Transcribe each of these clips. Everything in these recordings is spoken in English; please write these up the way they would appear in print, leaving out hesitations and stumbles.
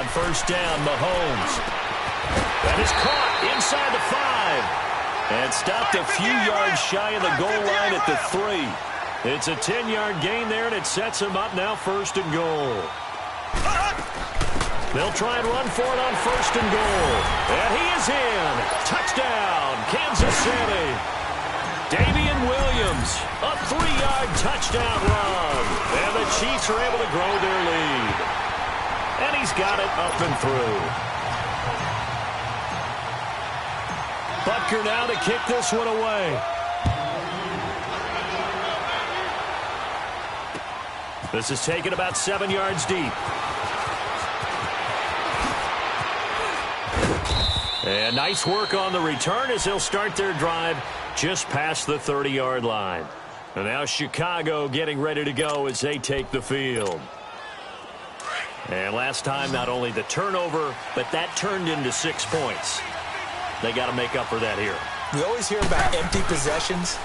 On first down, Mahomes. That is caught inside the 5. And stopped a few yards shy of the goal line at the 3. It's a 10-yard gain there, and it sets him up now first and goal. They'll try and run for it on first and goal. And he is in. Touchdown, Kansas City. Damian Williams, a 3-yard touchdown run. And the Chiefs are able to grow their lead. And he's got it up and through. Butker now to kick this one away. This is taken about 7 yards deep. And nice work on the return as they'll start their drive just past the 30-yard line. And now Chicago getting ready to go as they take the field. And last time, not only the turnover, but that turned into 6 points. They got to make up for that here. We always hear about empty possessions,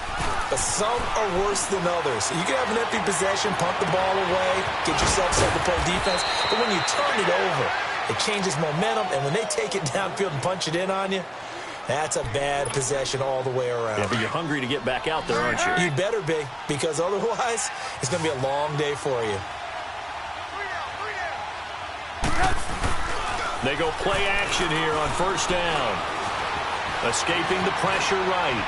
but some are worse than others. You can have an empty possession, punt the ball away, get yourself set to play defense, but when you turn it over, it changes momentum, and when they take it downfield and punch it in on you, that's a bad possession all the way around. Yeah, but you're hungry to get back out there, aren't you? You better be, because otherwise, it's going to be a long day for you. They go play action here on first down. Escaping the pressure right.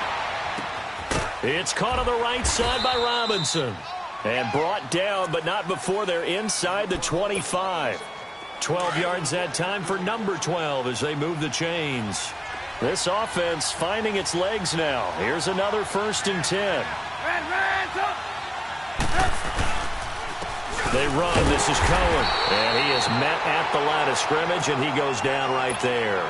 It's caught on the right side by Robinson. And brought down, but not before they're inside the 25. 12 yards that time for number 12 as they move the chains. This offense finding its legs now. Here's another 1st and 10. They run. This is Cohen. And he is met at the line of scrimmage, and he goes down right there.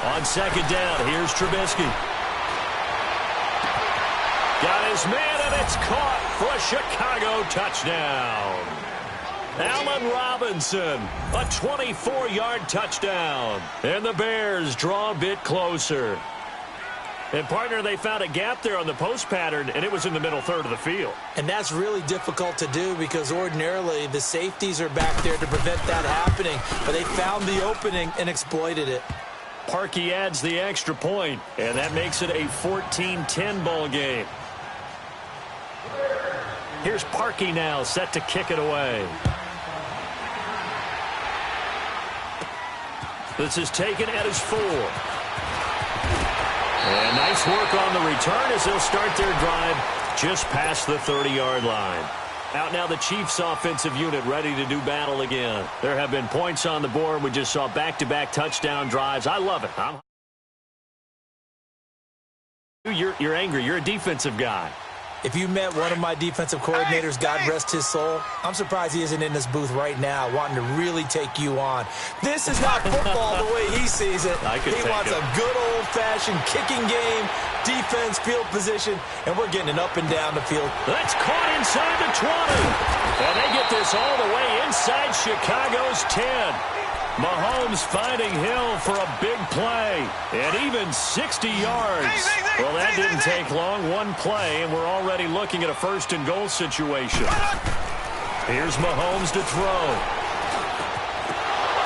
On second down, here's Trubisky. Got his man, and it's caught for a Chicago touchdown. Allen Robinson, a 24-yard touchdown. And the Bears draw a bit closer. And, partner, they found a gap there on the post pattern, and it was in the middle third of the field. And that's really difficult to do because ordinarily the safeties are back there to prevent that happening. But they found the opening and exploited it. Parkey adds the extra point, and that makes it a 14-10 ball game. Here's Parkey now, set to kick it away. This is taken at his 4. And nice work on the return as they'll start their drive just past the 30-yard line. Out now the Chiefs offensive unit ready to do battle again. There have been points on the board. We just saw back-to-back touchdown drives. I love it. You're angry. You're a defensive guy. If you met one of my defensive coordinators, God rest his soul, I'm surprised he isn't in this booth right now wanting to really take you on. This is not football the way he sees it. He wants a good old-fashioned kicking game, defense, field position, and we're getting it up and down the field. That's caught inside the 20. And they get this all the way inside Chicago's 10. Mahomes finding Hill for a big play, and even 60 yards. Well, that didn't take long. One play, and we're already looking at a 1st and goal situation. Here's Mahomes to throw.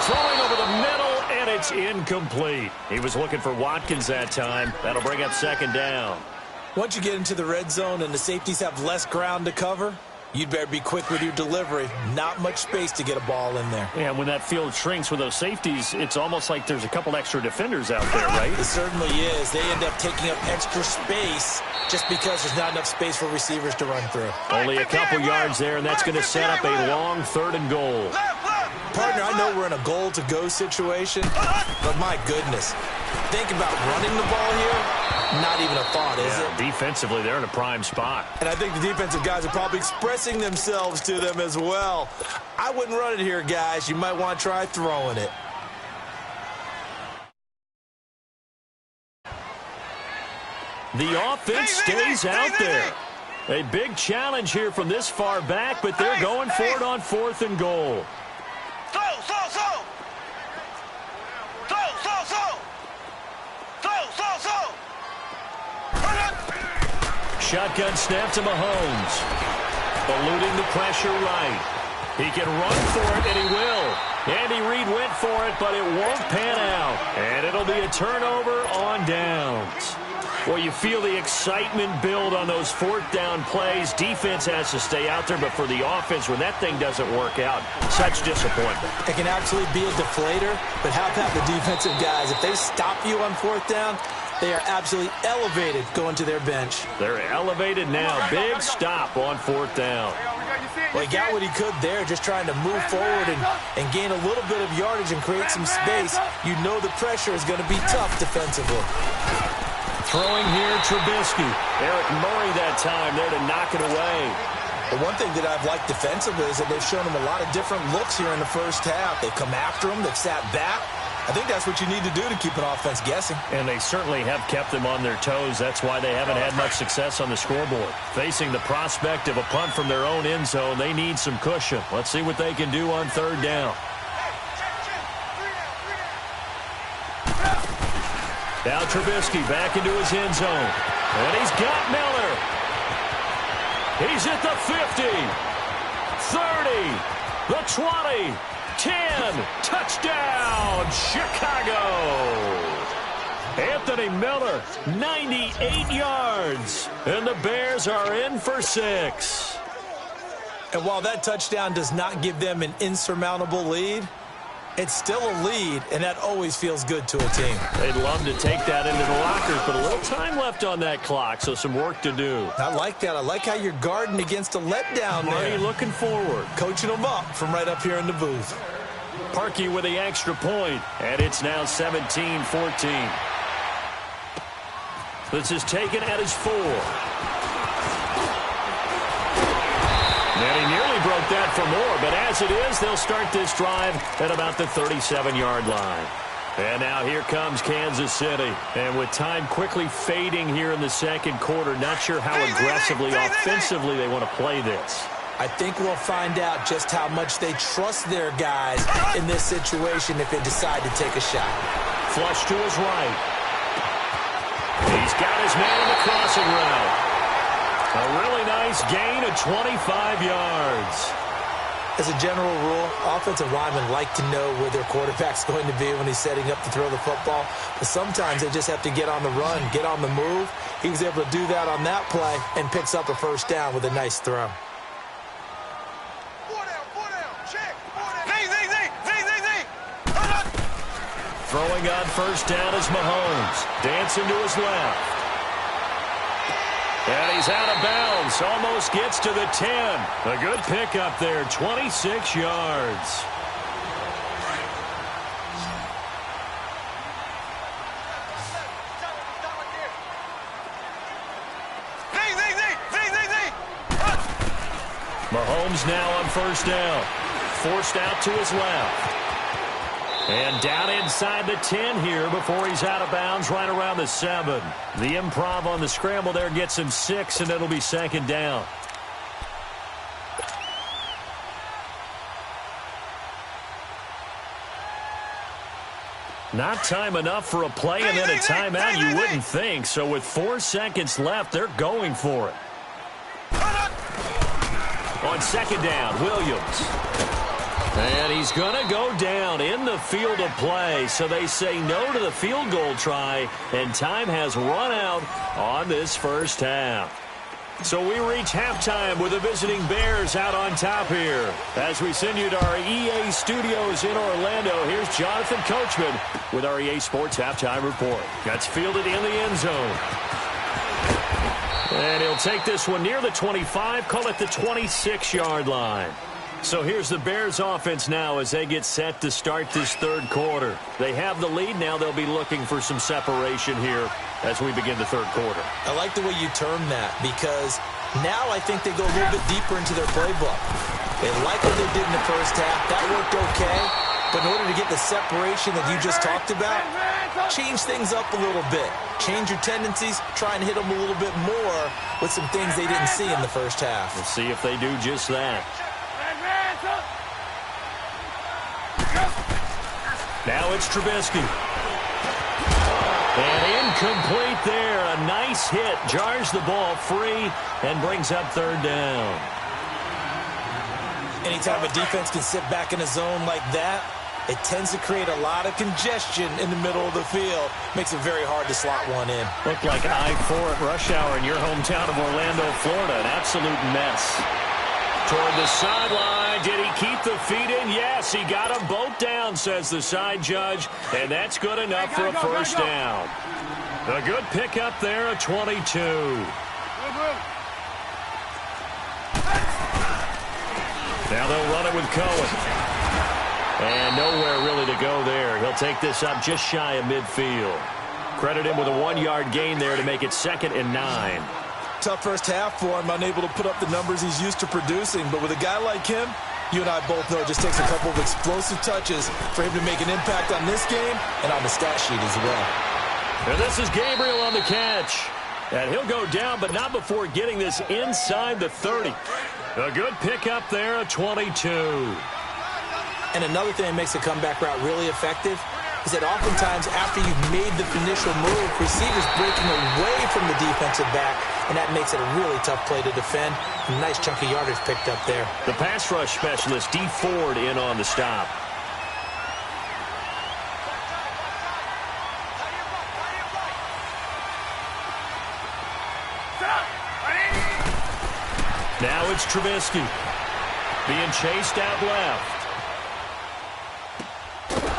Throwing over the middle, and it's incomplete. He was looking for Watkins that time. That'll bring up 2nd down. Once you get into the red zone and the safeties have less ground to cover, you'd better be quick with your delivery. Not much space to get a ball in there. Yeah, when that field shrinks with those safeties, it's almost like there's a couple extra defenders out there, right? It certainly is. They end up taking up extra space just because there's not enough space for receivers to run through. Only a couple yards there, and that's going to set up a long 3rd and goal. Partner, I know we're in a goal-to-go situation, but my goodness. Think about running the ball here. Not even a thought, is it? Defensively, they're in a prime spot. And I think the defensive guys are probably expressing themselves to them as well. I wouldn't run it here, guys. You might want to try throwing it. The offense stays out there. A big challenge here from this far back, but they're going for it on 4th and goal. shotgun snap to Mahomes. Eluding the pressure right. He can run for it, and he will. Andy Reid went for it, but it won't pan out. And it'll be a turnover on downs. Well, you feel the excitement build on those fourth down plays. Defense has to stay out there, but for the offense, when that thing doesn't work out, such disappointment. It can absolutely be a deflator, but how about the defensive guys? If they stop you on fourth down, they are absolutely elevated going to their bench. They're elevated now. Big stop on fourth down. Well, he got what he could there, just trying to move forward and gain a little bit of yardage and create some space. You know the pressure is going to be tough defensively. Throwing here, Trubisky. Eric Murray that time there to knock it away. The one thing that I've liked defensively is that they've shown him a lot of different looks here in the first half. They've come after him. They've sat back. I think that's what you need to do to keep an offense guessing. And they certainly have kept them on their toes. That's why they haven't had much success on the scoreboard. Facing the prospect of a punt from their own end zone, they need some cushion. Let's see what they can do on third down. Now Trubisky back into his end zone. And he's got Miller. He's at the 50, 30, the 20, 10. Touchdown, Chicago. Anthony Miller, 98 yards. And the Bears are in for 6. And while that touchdown does not give them an insurmountable lead, it's still a lead, and that always feels good to a team. They'd love to take that into the lockers, but a little time left on that clock, so some work to do. I like that. I like how you're guarding against a letdown there. Marty looking forward. Coaching them up from right up here in the booth. Parkey with the extra point, and it's now 17-14. This is taken at his 4. And he nearly broke that for more, but as it is, they'll start this drive at about the 37-yard line. And now here comes Kansas City. And with time quickly fading here in the second quarter, not sure how aggressively, offensively they want to play this. I think we'll find out just how much they trust their guys in this situation if they decide to take a shot. Flush to his right. He's got his man in the crossing route. A really nice gain of 25 yards. As a general rule, offensive linemen like to know where their quarterback's going to be when he's setting up to throw the football. But sometimes they just have to get on the run, get on the move. He was able to do that on that play and picks up a first down with a nice throw. Throwing on first down is Mahomes. Dancing to his left. And he's out of bounds. Almost gets to the 10. A good pickup there. 26 yards. Mahomes now on first down. Forced out to his left. And down inside the 10 here before he's out of bounds right around the 7. The improv on the scramble there gets him 6, and it'll be second down. Not time enough for a play and then a timeout, you wouldn't think. So with 4 seconds left, they're going for it. On second down, Williams. And he's going to go down in the field of play. So they say no to the field goal try, and time has run out on this first half. So we reach halftime with the visiting Bears out on top here. As we send you to our EA studios in Orlando, here's Jonathan Coachman with our EA Sports Halftime Report. That's fielded in the end zone. And he'll take this one near the 25, call it the 26-yard line. So here's the Bears offense now as they get set to start this third quarter. They have the lead. Now they'll be looking for some separation here as we begin the third quarter. I like the way you term that because now I think they go a little bit deeper into their playbook. They like what they did in the first half. That worked okay. But in order to get the separation that you just talked about, change things up a little bit. Change your tendencies. Try and hit them a little bit more with some things they didn't see in the first half. We'll see if they do just that. Now it's Trubisky. And incomplete there. A nice hit. Jars the ball free and brings up third down. Anytime a defense can sit back in a zone like that, it tends to create a lot of congestion in the middle of the field. Makes it very hard to slot one in. Looked like I-4 at rush hour in your hometown of Orlando, Florida. An absolute mess. Toward the sideline. Did he keep the feet in? Yes, he got them both down, says the side judge. And that's good enough for a first down. A good pickup there, a 22. Now they'll run it with Cohen. And nowhere really to go there. He'll take this up just shy of midfield. Credit him with a 1-yard gain there to make it 2nd and 9. Tough first half for him, unable to put up the numbers he's used to producing. But with a guy like him, you and I both know it just takes a couple of explosive touches for him to make an impact on this game and on the stat sheet as well. And this is Gabriel on the catch. And he'll go down, but not before getting this inside the 30. A good pickup there, a 22. And another thing that makes the comeback route really effective is that oftentimes after you've made the initial move, receivers breaking away from the defensive back, and that makes it a really tough play to defend. A nice chunk of yardage picked up there. The pass rush specialist, D. Ford, in on the stop. Now it's Trubisky being chased out left.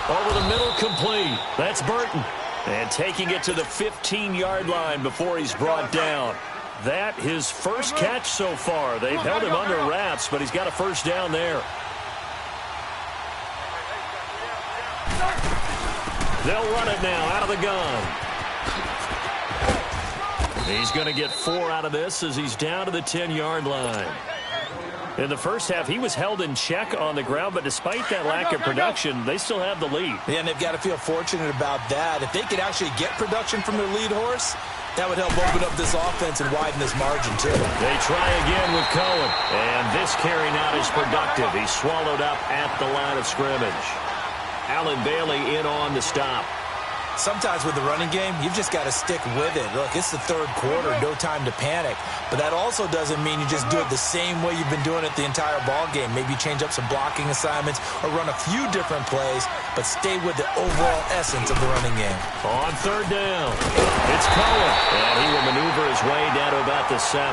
Over the middle, complete. That's Burton. And taking it to the 15-yard line before he's brought down. That his first catch so far. They've held him under wraps, but he's got a first down there. They'll run it now out of the gun. He's going to get 4 out of this as he's down to the 10-yard line. In the first half, he was held in check on the ground, but despite that lack of production, they still have the lead. Yeah, and they've got to feel fortunate about that. If they could actually get production from their lead horse, that would help open up this offense and widen this margin, too. They try again with Cohen, and this carry not as productive. He's swallowed up at the line of scrimmage. Allen Bailey in on the stop. Sometimes with the running game, you've just got to stick with it. Look, it's the third quarter, no time to panic. But that also doesn't mean you just do it the same way you've been doing it the entire ball game. Maybe change up some blocking assignments or run a few different plays, but stay with the overall essence of the running game. On third down, it's Cohen, and he will maneuver his way down to about the 7.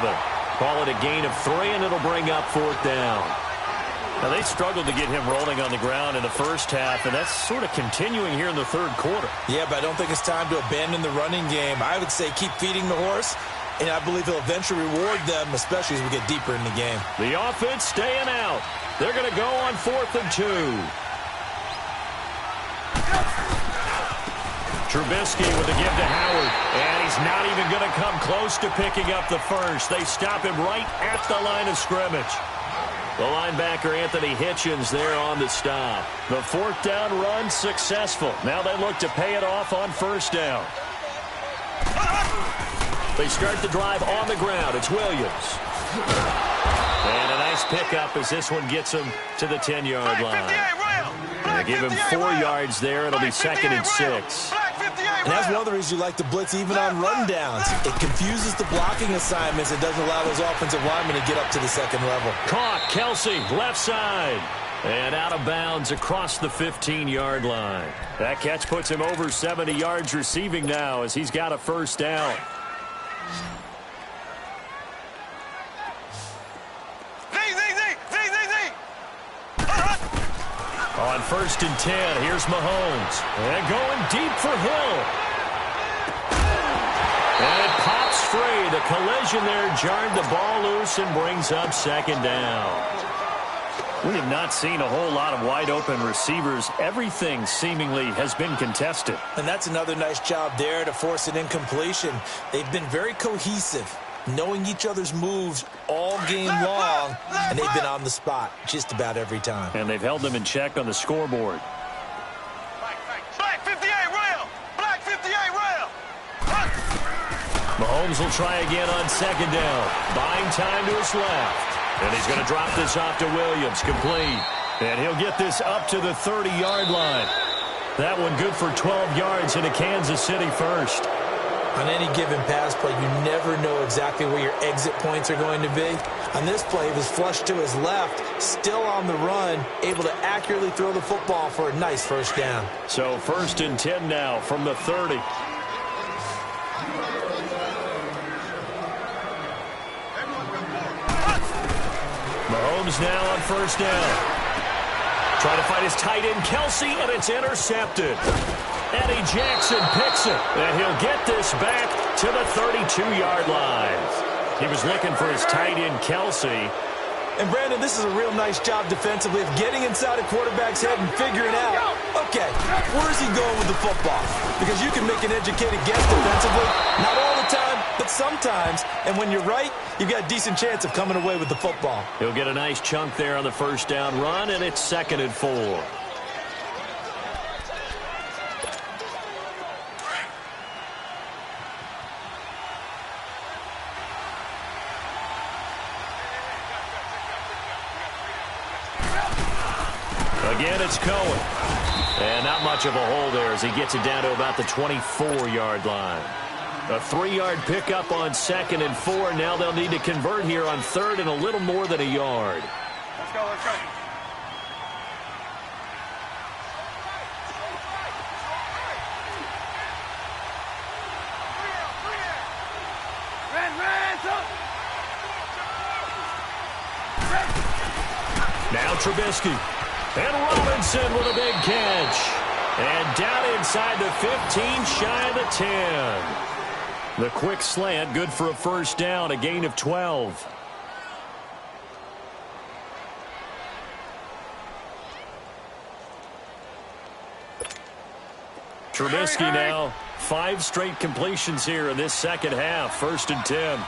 Call it a gain of 3, and it'll bring up 4th down. Now, they struggled to get him rolling on the ground in the first half, and that's sort of continuing here in the third quarter. Yeah, but I don't think it's time to abandon the running game. I would say keep feeding the horse, and I believe he'll eventually reward them, especially as we get deeper in the game. The offense staying out. They're going to go on 4th and 2. Trubisky with the give to Howard, and he's not even going to come close to picking up the first. They stop him right at the line of scrimmage. The linebacker, Anthony Hitchens, there on the stop. The 4th down run successful. Now they look to pay it off on first down. They start the drive on the ground. It's Williams. And a nice pickup as this one gets him to the 10-yard line. They give him 4 yards there. It'll be 2nd and 6. And that's one of the reasons you like to blitz even on rundowns. It confuses the blocking assignments. It doesn't allow those offensive linemen to get up to the second level. Caught, Kelsey, left side. And out of bounds across the 15-yard line. That catch puts him over 70 yards receiving now as he's got a first down. On 1st and 10, here's Mahomes. And going deep for Hill. And it pops free. The collision there jarred the ball loose and brings up 2nd down. We have not seen a whole lot of wide-open receivers. Everything seemingly has been contested. And that's another nice job there to force an incompletion. They've been very cohesive, knowing each other's moves all game long, and they've been on the spot just about every time. And they've held them in check on the scoreboard. Black 58 rail! Black 58 rail! Mahomes will try again on 2nd down. Buying time to his left. And he's going to drop this off to Williams, complete. And he'll get this up to the 30-yard line. That one good for 12 yards into Kansas City first. On any given pass play, you never know exactly where your exit points are going to be. On this play, he was flushed to his left, still on the run, able to accurately throw the football for a nice first down. So 1st and 10 now from the 30. Mahomes now on 1st down. Trying to find his tight end, Kelsey, and it's intercepted. Eddie Jackson picks it, and he'll get this back to the 32-yard line. He was looking for his tight end, Kelsey. And, Brandon, this is a real nice job defensively of getting inside a quarterback's head and figuring out, okay, where is he going with the football? Because you can make an educated guess defensively, not all the time, but sometimes. And when you're right, you've got a decent chance of coming away with the football. He'll get a nice chunk there on the 1st down run, and it's 2nd and 4. Again, it's Cohen. And not much of a hole there as he gets it down to about the 24-yard line. A 3-yard pickup on 2nd and 4. Now they'll need to convert here on 3rd and a little more than a yard. Let's go, let's go. Now Trubisky. And Robinson with a big catch. And down inside the 15, shy of the 10. The quick slant, good for a 1st down, a gain of 12. Trubisky now, 5 straight completions here in this second half, 1st and 10.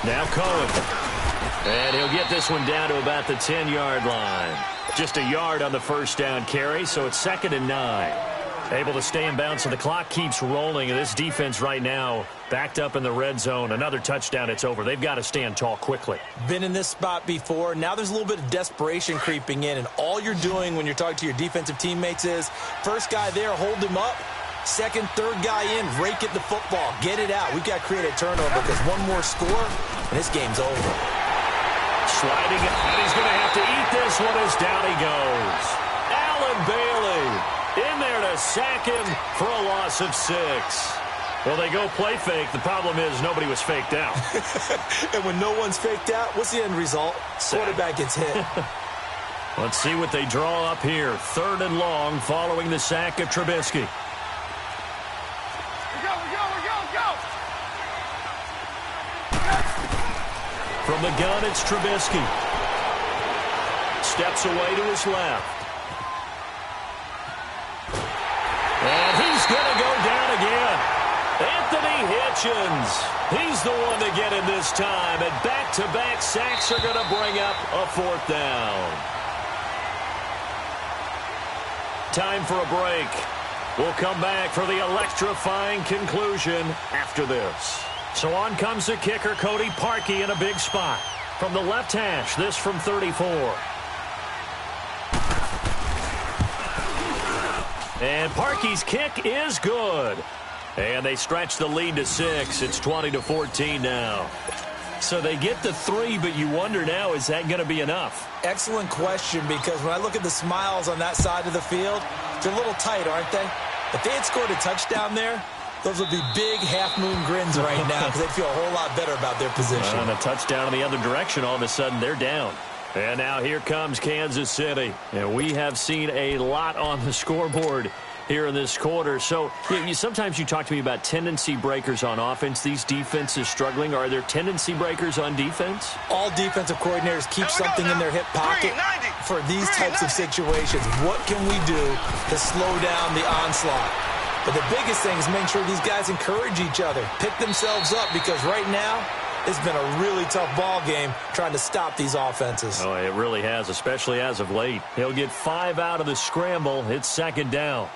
Now Cohen. And he'll get this one down to about the 10-yard line. Just a yard on the 1st down carry, so it's 2nd and 9. Able to stay in bounds, so the clock keeps rolling. And this defense right now backed up in the red zone. Another touchdown, it's over. They've got to stand tall quickly. Been in this spot before. Now there's a little bit of desperation creeping in. And all you're doing when you're talking to your defensive teammates is, first guy there, hold him up. Second, third guy in, rake at the football. Get it out. We've got to create a turnover because one more score, and this game's over. Sliding, and he's going to have to eat this one as down he goes. Allen Bailey in there to sack him for a loss of 6. Well, they go play fake. The problem is nobody was faked out. And when no one's faked out, what's the end result? Quarterback gets hit. Let's see what they draw up here. 3rd and long following the sack of Trubisky. From the gun, it's Trubisky. Steps away to his left. And he's going to go down again. Anthony Hitchens. He's the one to get him this time. And back-to-back sacks are going to bring up a 4th down. Time for a break. We'll come back for the electrifying conclusion after this. So on comes the kicker, Cody Parkey, in a big spot. From the left hash, this from 34. And Parkey's kick is good. And they stretch the lead to 6. It's 20-14 now. So they get the 3, but you wonder now, is that going to be enough? Excellent question, because when I look at the smiles on that side of the field, they're a little tight, aren't they? If they had scored a touchdown there, those would be big half-moon grins right now because they'd feel a whole lot better about their position. And a touchdown in the other direction, all of a sudden they're down. And now here comes Kansas City. And we have seen a lot on the scoreboard here in this quarter. So sometimes you talk to me about tendency breakers on offense. These defenses struggling. Are there tendency breakers on defense? All defensive coordinators keep something in their hip pocket for these types of situations. What can we do to slow down the onslaught? But the biggest thing is making sure these guys encourage each other, pick themselves up, because right now it's been a really tough ball game trying to stop these offenses. Oh, it really has, especially as of late. He'll get 5 out of the scramble. It's 2nd down.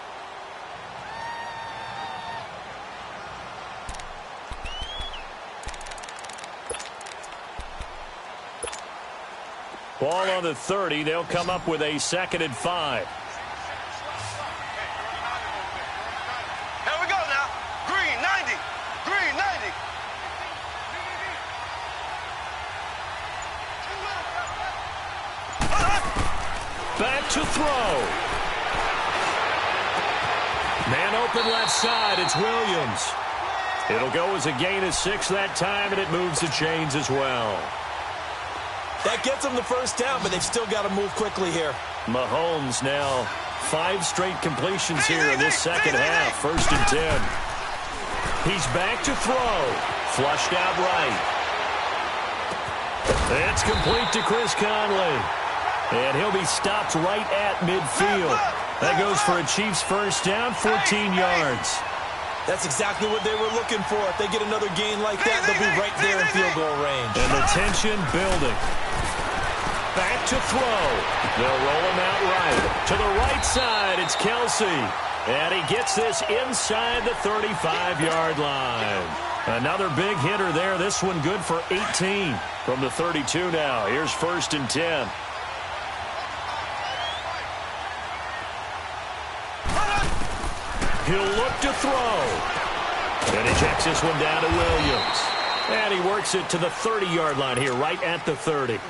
Ball on the 30. They'll come up with a 2nd and 5. Here we go now. Green, 90. Green, 90. Back to throw. Man open left side. It's Williams. It'll go as a gain of 6 that time, and it moves the chains as well. That gets them the first down, but they've still got to move quickly here. Mahomes now 5 straight completions here in this second half. 1st and 10. He's back to throw. Flushed out right. It's complete to Chris Conley. And he'll be stopped right at midfield. That goes for a Chiefs first down, 14 yards. That's exactly what they were looking for. If they get another gain like that, they'll be right there in field goal range. And the tension building. Back to throw. They'll roll him out right. To the right side, it's Kelsey. And he gets this inside the 35-yard line. Another big hitter there. This one good for 18 from the 32 now. Here's 1st and 10. He'll look to throw. And he checks this one down to Williams. And he works it to the 30-yard line here, right at the 30.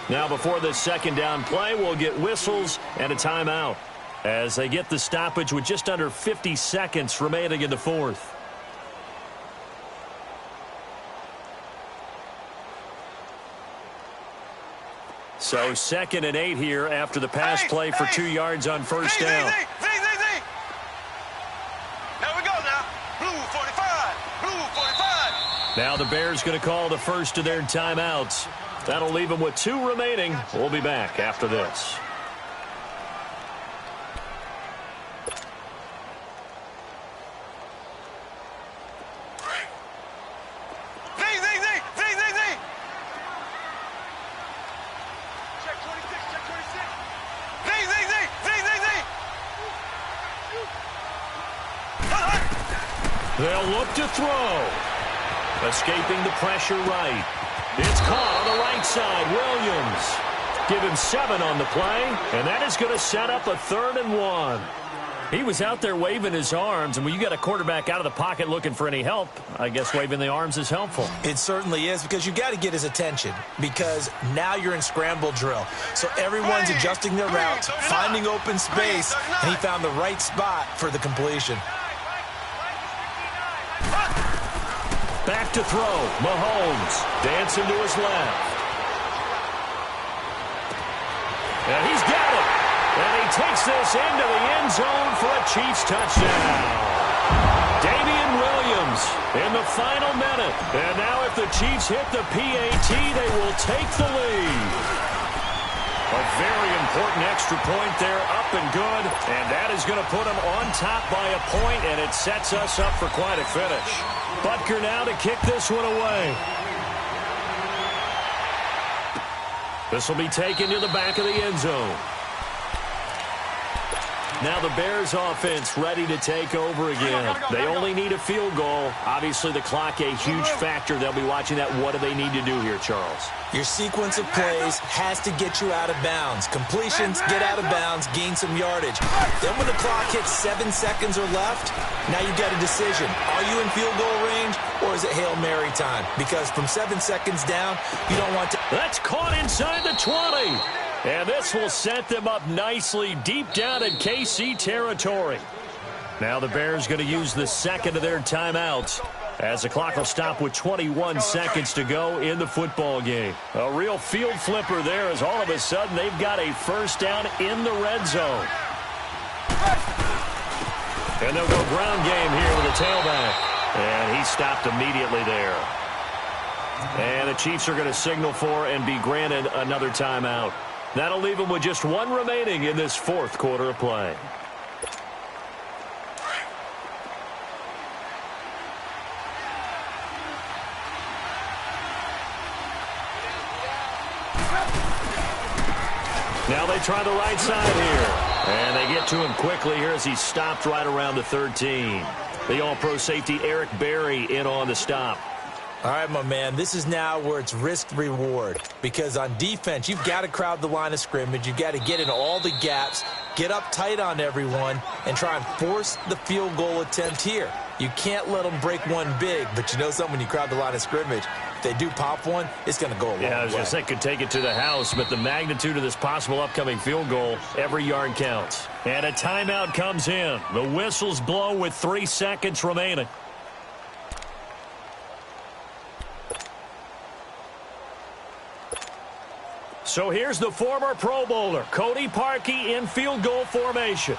Now, before this 2nd down play, we'll get whistles and a timeout as they get the stoppage with just under 50 seconds remaining in the 4th. So 2nd and 8 here after the pass play for 2 yards on 1st down. Now the Bears going to call the first of their timeouts. That'll leave them with 2 remaining. We'll be back after this. They'll look to throw. Escaping the pressure right. It's caught on the right side. Williams. Give him 7 on the play, and that is going to set up a 3rd and 1. He was out there waving his arms, and when you got a quarterback out of the pocket looking for any help, I guess waving the arms is helpful. It certainly is, because you got to get his attention, because now you're in scramble drill. So everyone's adjusting their routes, finding open space, and he found the right spot for the completion. Back to throw. Mahomes dancing to his left. And he's got it. And he takes this into the end zone for a Chiefs touchdown. Damian Williams in the final minute. And now if the Chiefs hit the PAT, they will take the lead. A very important extra point there, up and good. And that is going to put them on top by a point, and it sets us up for quite a finish. Butker now to kick this one away. This will be taken to the back of the end zone. Now the Bears offense ready to take over again. They only need a field goal. Obviously the clock a huge factor. They'll be watching that. What do they need to do here, Charles? Your sequence of plays has to get you out of bounds. Completions, get out of bounds, gain some yardage. Then when the clock hits 7 seconds or left, now you've got a decision. Are you in field goal range, or is it Hail Mary time? Because from 7 seconds down, you don't want to... That's caught inside the 20. And this will set them up nicely deep down in KC territory. Now the Bears going to use the 2nd of their timeouts as the clock will stop with 21 seconds to go in the football game. A real field flipper there as all of a sudden they've got a first down in the red zone. And they'll go ground game here with a tailback. And he stopped immediately there. And the Chiefs are going to signal for and be granted another timeout. That'll leave them with just 1 remaining in this 4th quarter of play. Now they try the right side here. And they get to him quickly here as he stopped right around the 13. The all-pro safety Eric Berry in on the stop. All right, my man, this is now where it's risk-reward, because on defense, you've got to crowd the line of scrimmage. You've got to get in all the gaps, get up tight on everyone, and try and force the field goal attempt here. You can't let them break one big, but you know something, when you crowd the line of scrimmage, if they do pop one, it's going to go a long way. Yeah, I was going to say could take it to the house, but the magnitude of this possible upcoming field goal, every yard counts. And a timeout comes in. The whistles blow with 3 seconds remaining. So here's the former Pro Bowler, Cody Parkey, in field goal formation.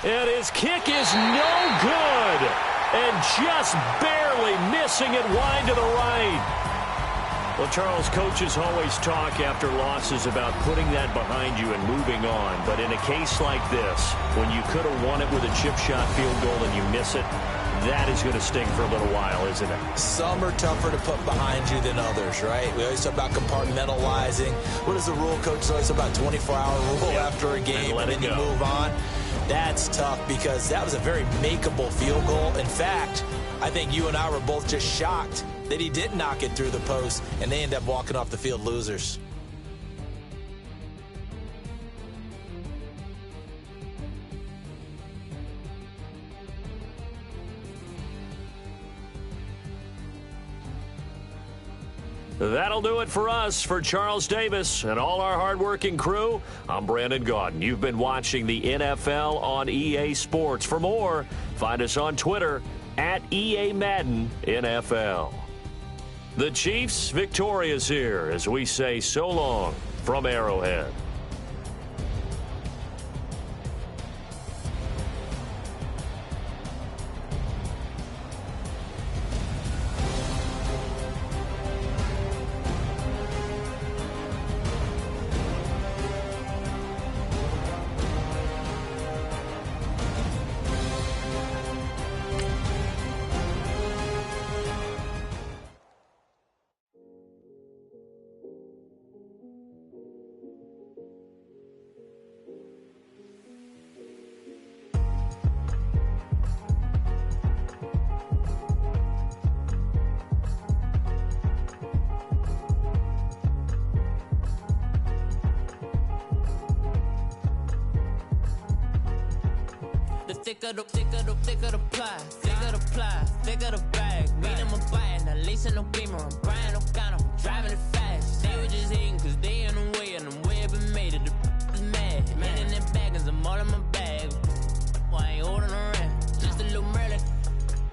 And his kick is no good. And just barely missing it wide to the right. Well, Charles, coaches always talk after losses about putting that behind you and moving on. But in a case like this, when you could have won it with a chip shot field goal and you miss it, that is going to sting for a little while, isn't it? Some are tougher to put behind you than others, right? We always talk about compartmentalizing. What is the rule, Coach? Always about 24-hour rule after a game, and then you move on. That's tough because that was a very makeable field goal. In fact, I think you and I were both just shocked that he didn't knock it through the post, and they end up walking off the field losers. That'll do it for us. For Charles Davis and all our hardworking crew, I'm Brandon Gaudin. You've been watching the NFL on EA Sports. For more, find us on Twitter at EA Madden NFL. The Chiefs victorious here as we say so long from Arrowhead. Thicker the bag. Meet them a buying, at least in no beamer. I'm Brian O'Connor, driving it fast. They were just hating cause they in the way, and I'm way up and made it. The is mad. Hitting them baggins, I'm all in my bag. Why I ain't holding around? Just a little Merlin,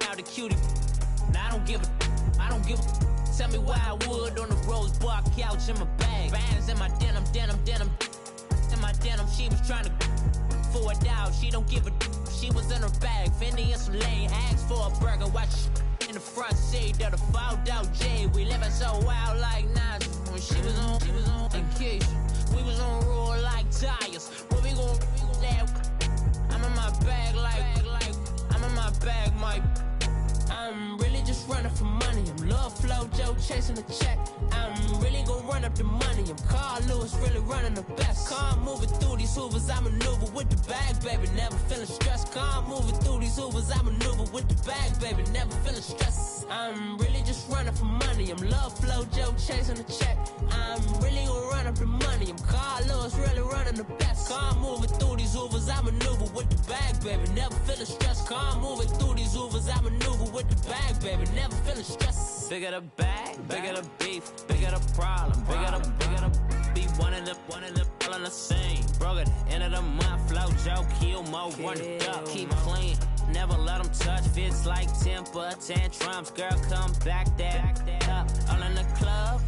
out the cutie. Now I don't give a. Tell me why I would on the rose bar couch in my bag. Bands in my denim. In my denim, she was trying to for it out. She don't give a. She was in her bag, Fendi and some lane. Asked for a burger, watch in the front seat of the fouled out J. We living so wild like Nas. When she was on vacation, we was on roll like tires. What we gon' let? I'm in my bag like I'm in my bag, Mike. I'm really just running for money. I'm Love Flow Joe chasing the check. I'm really gon' run up the money. I'm Carl Lewis, really running the best. Car moving through these hoovers, I maneuver with the bag, baby. Never feeling stressed. Car moving through these hoovers, I maneuver with the bag, baby. Never feeling stressed. I'm really just running for money. I'm Love Flow Joe chasing the check. I'm really gon' run up the money. I'm Carl Lewis, really running the best. Car moving through these hoovers, I maneuver with the bag, baby. Never feeling stressed. Car moving through these hoovers, I maneuver with the bag, baby. Never feeling stressed. Bigger the bag, bigger the beef, bigger the problem, bigger the be one of the all in the same. Broke at the end of the month, flow Joe, kill mo, run it up, keep clean. Never let them touch, fits like temper tantrums. Girl, come back that up, all in the club,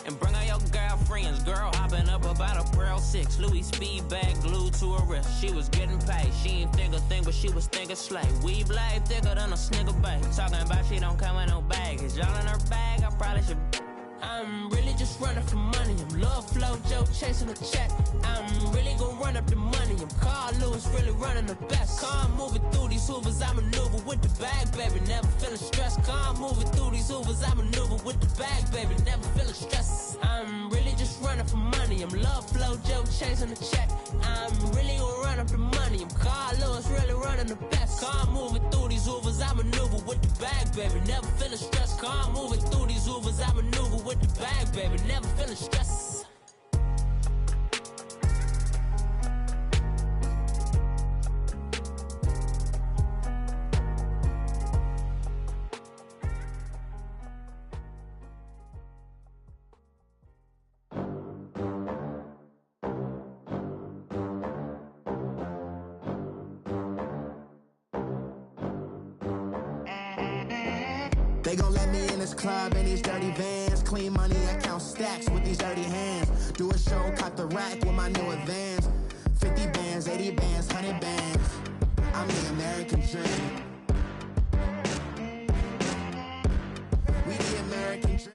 and bring all your girlfriends. Girl hopping up about a Pearl 6, Louis speed bag glued to her wrist. She was getting paid, she ain't think a thing, but she was thinking slay. We blade thicker than a snigger bag. Talking about she don't come with no baggage. All in her bag, I probably should. I'm really just running for money. I'm love flow, Joe chasing a check. I'm really gonna run up the money. I'm Carl Lewis, really running the best. Car moving through these Hoovers, I maneuver with the bag, baby. Never feeling stressed. Car moving through these Hoovers, I maneuver with the bag, baby. Never feeling stressed. I'm really just running for money. I'm love flow, Joe chasing a check. I'm really gonna run up the money. I'm Carl Lewis, really running the best. Car moving through these Hoovers, I maneuver with the bag, baby. Never feeling stressed. Car moving through these Hoovers, I maneuver with the bag, baby. Never feeling stressed. They gon' let me in this club in these dirty vans. Clean money, I count stacks with these dirty hands. Do a show, caught the rack with my new advance. 50 bands, 80 bands, 100 bands. I'm the American dream. We the American dream.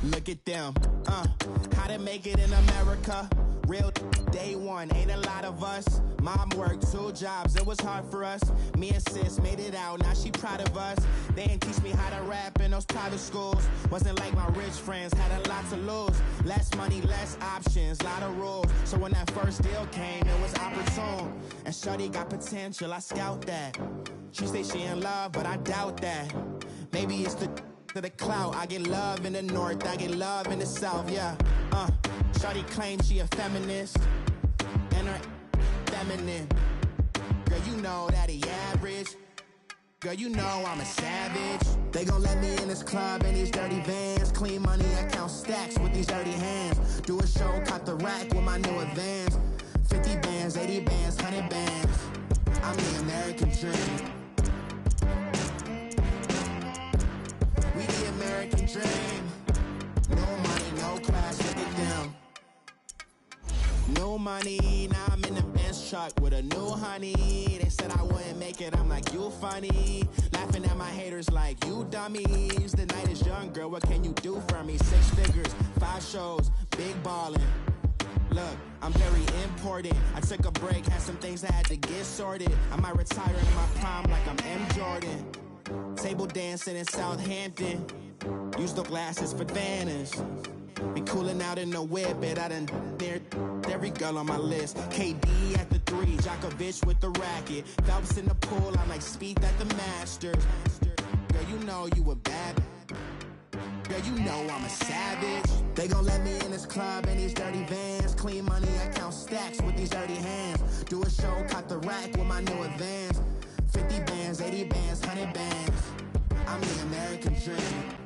Look at them, how to make it in America. Real day one, ain't a lot of us. Mom worked 2 jobs, it was hard for us. Me and sis made it out, now she proud of us. They didn't teach me how to rap in those private schools. Wasn't like my rich friends, had a lot to lose. Less money, less options, lot of rules. So when that first deal came, it was opportune. And shorty got potential, I scout that. She say she in love, but I doubt that. Maybe it's to the clout. I get love in the north, I get love in the south, yeah. Shorty claims she a feminist, and her feminine. Girl, you know that he average. Girl, you know I'm a savage. They gon' let me in this club in these dirty vans. Clean money, I count stacks with these dirty hands. Do a show, caught the rack with my new advance. 50 bands, 80 bands, 100 bands. I'm the American dream. We the American dream. No money, no class, look at them. No money, now I'm in the Benz truck with a new honey. They said I wouldn't make it, I'm like, you funny. Laughing at my haters like, you dummies. The night is young, girl, what can you do for me? 6 figures, 5 shows, big ballin'. Look, I'm very important. I took a break, had some things I had to get sorted. I might retire in my prime like I'm M. Jordan. Table dancing in Southampton. Use the glasses for Vanish. Be cooling out in the whip, but I done dared every girl on my list. KD at the 3, Djokovic with the racket. Phelps in the pool, I'm like Speed at the Masters. Girl, you know you a bad. Girl, you know I'm a savage. They gon' let me in this club in these dirty vans. Clean money, I count stacks with these dirty hands. Do a show, caught the rack with my new advance. 50 bands, 80 bands, 100 bands. I'm the American dream.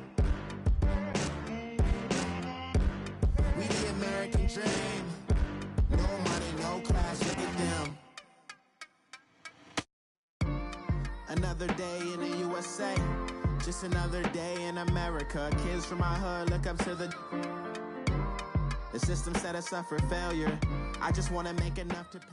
We the American dream. No money, no class, look at them. Another day in the USA. Just another day in America. Kids from my hood look up to the system set us up for failure. I just want to make enough to pay.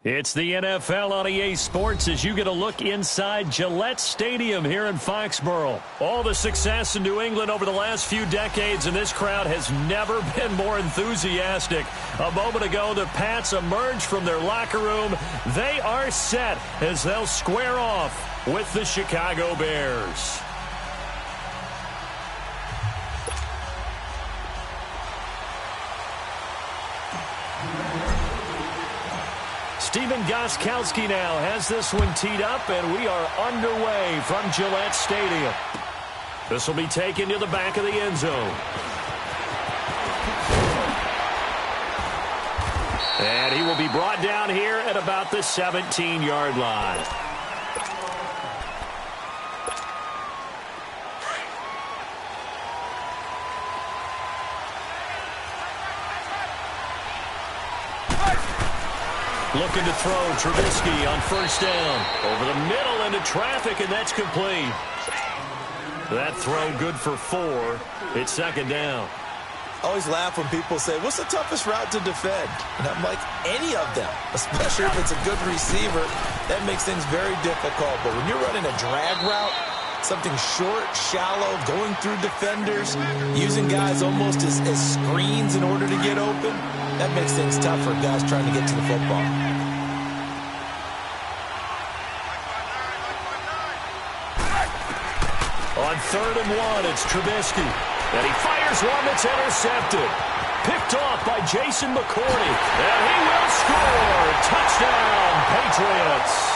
It's the NFL on EA Sports as you get a look inside Gillette Stadium here in Foxborough. All the success in New England over the last few decades, and this crowd has never been more enthusiastic. A moment ago, the Pats emerged from their locker room. They are set as they'll square off with the Chicago Bears. Stephen Gostkowski now has this one teed up, and we are underway from Gillette Stadium. This will be taken to the back of the end zone. And he will be brought down here at about the 17-yard line. Looking to throw, Trubisky on first down. Over the middle into traffic, and that's complete. That throw good for 4. It's second down. I always laugh when people say, what's the toughest route to defend? And I'm like, any of them, especially if it's a good receiver. That makes things very difficult. But when you're running a drag route, Something short, shallow, going through defenders, using guys almost as screens in order to get open. That makes things tough for guys trying to get to the football. On 3rd and 1, it's Trubisky. And he fires one that's intercepted. Picked off by Jason McCourty. And he will score. Touchdown, Patriots.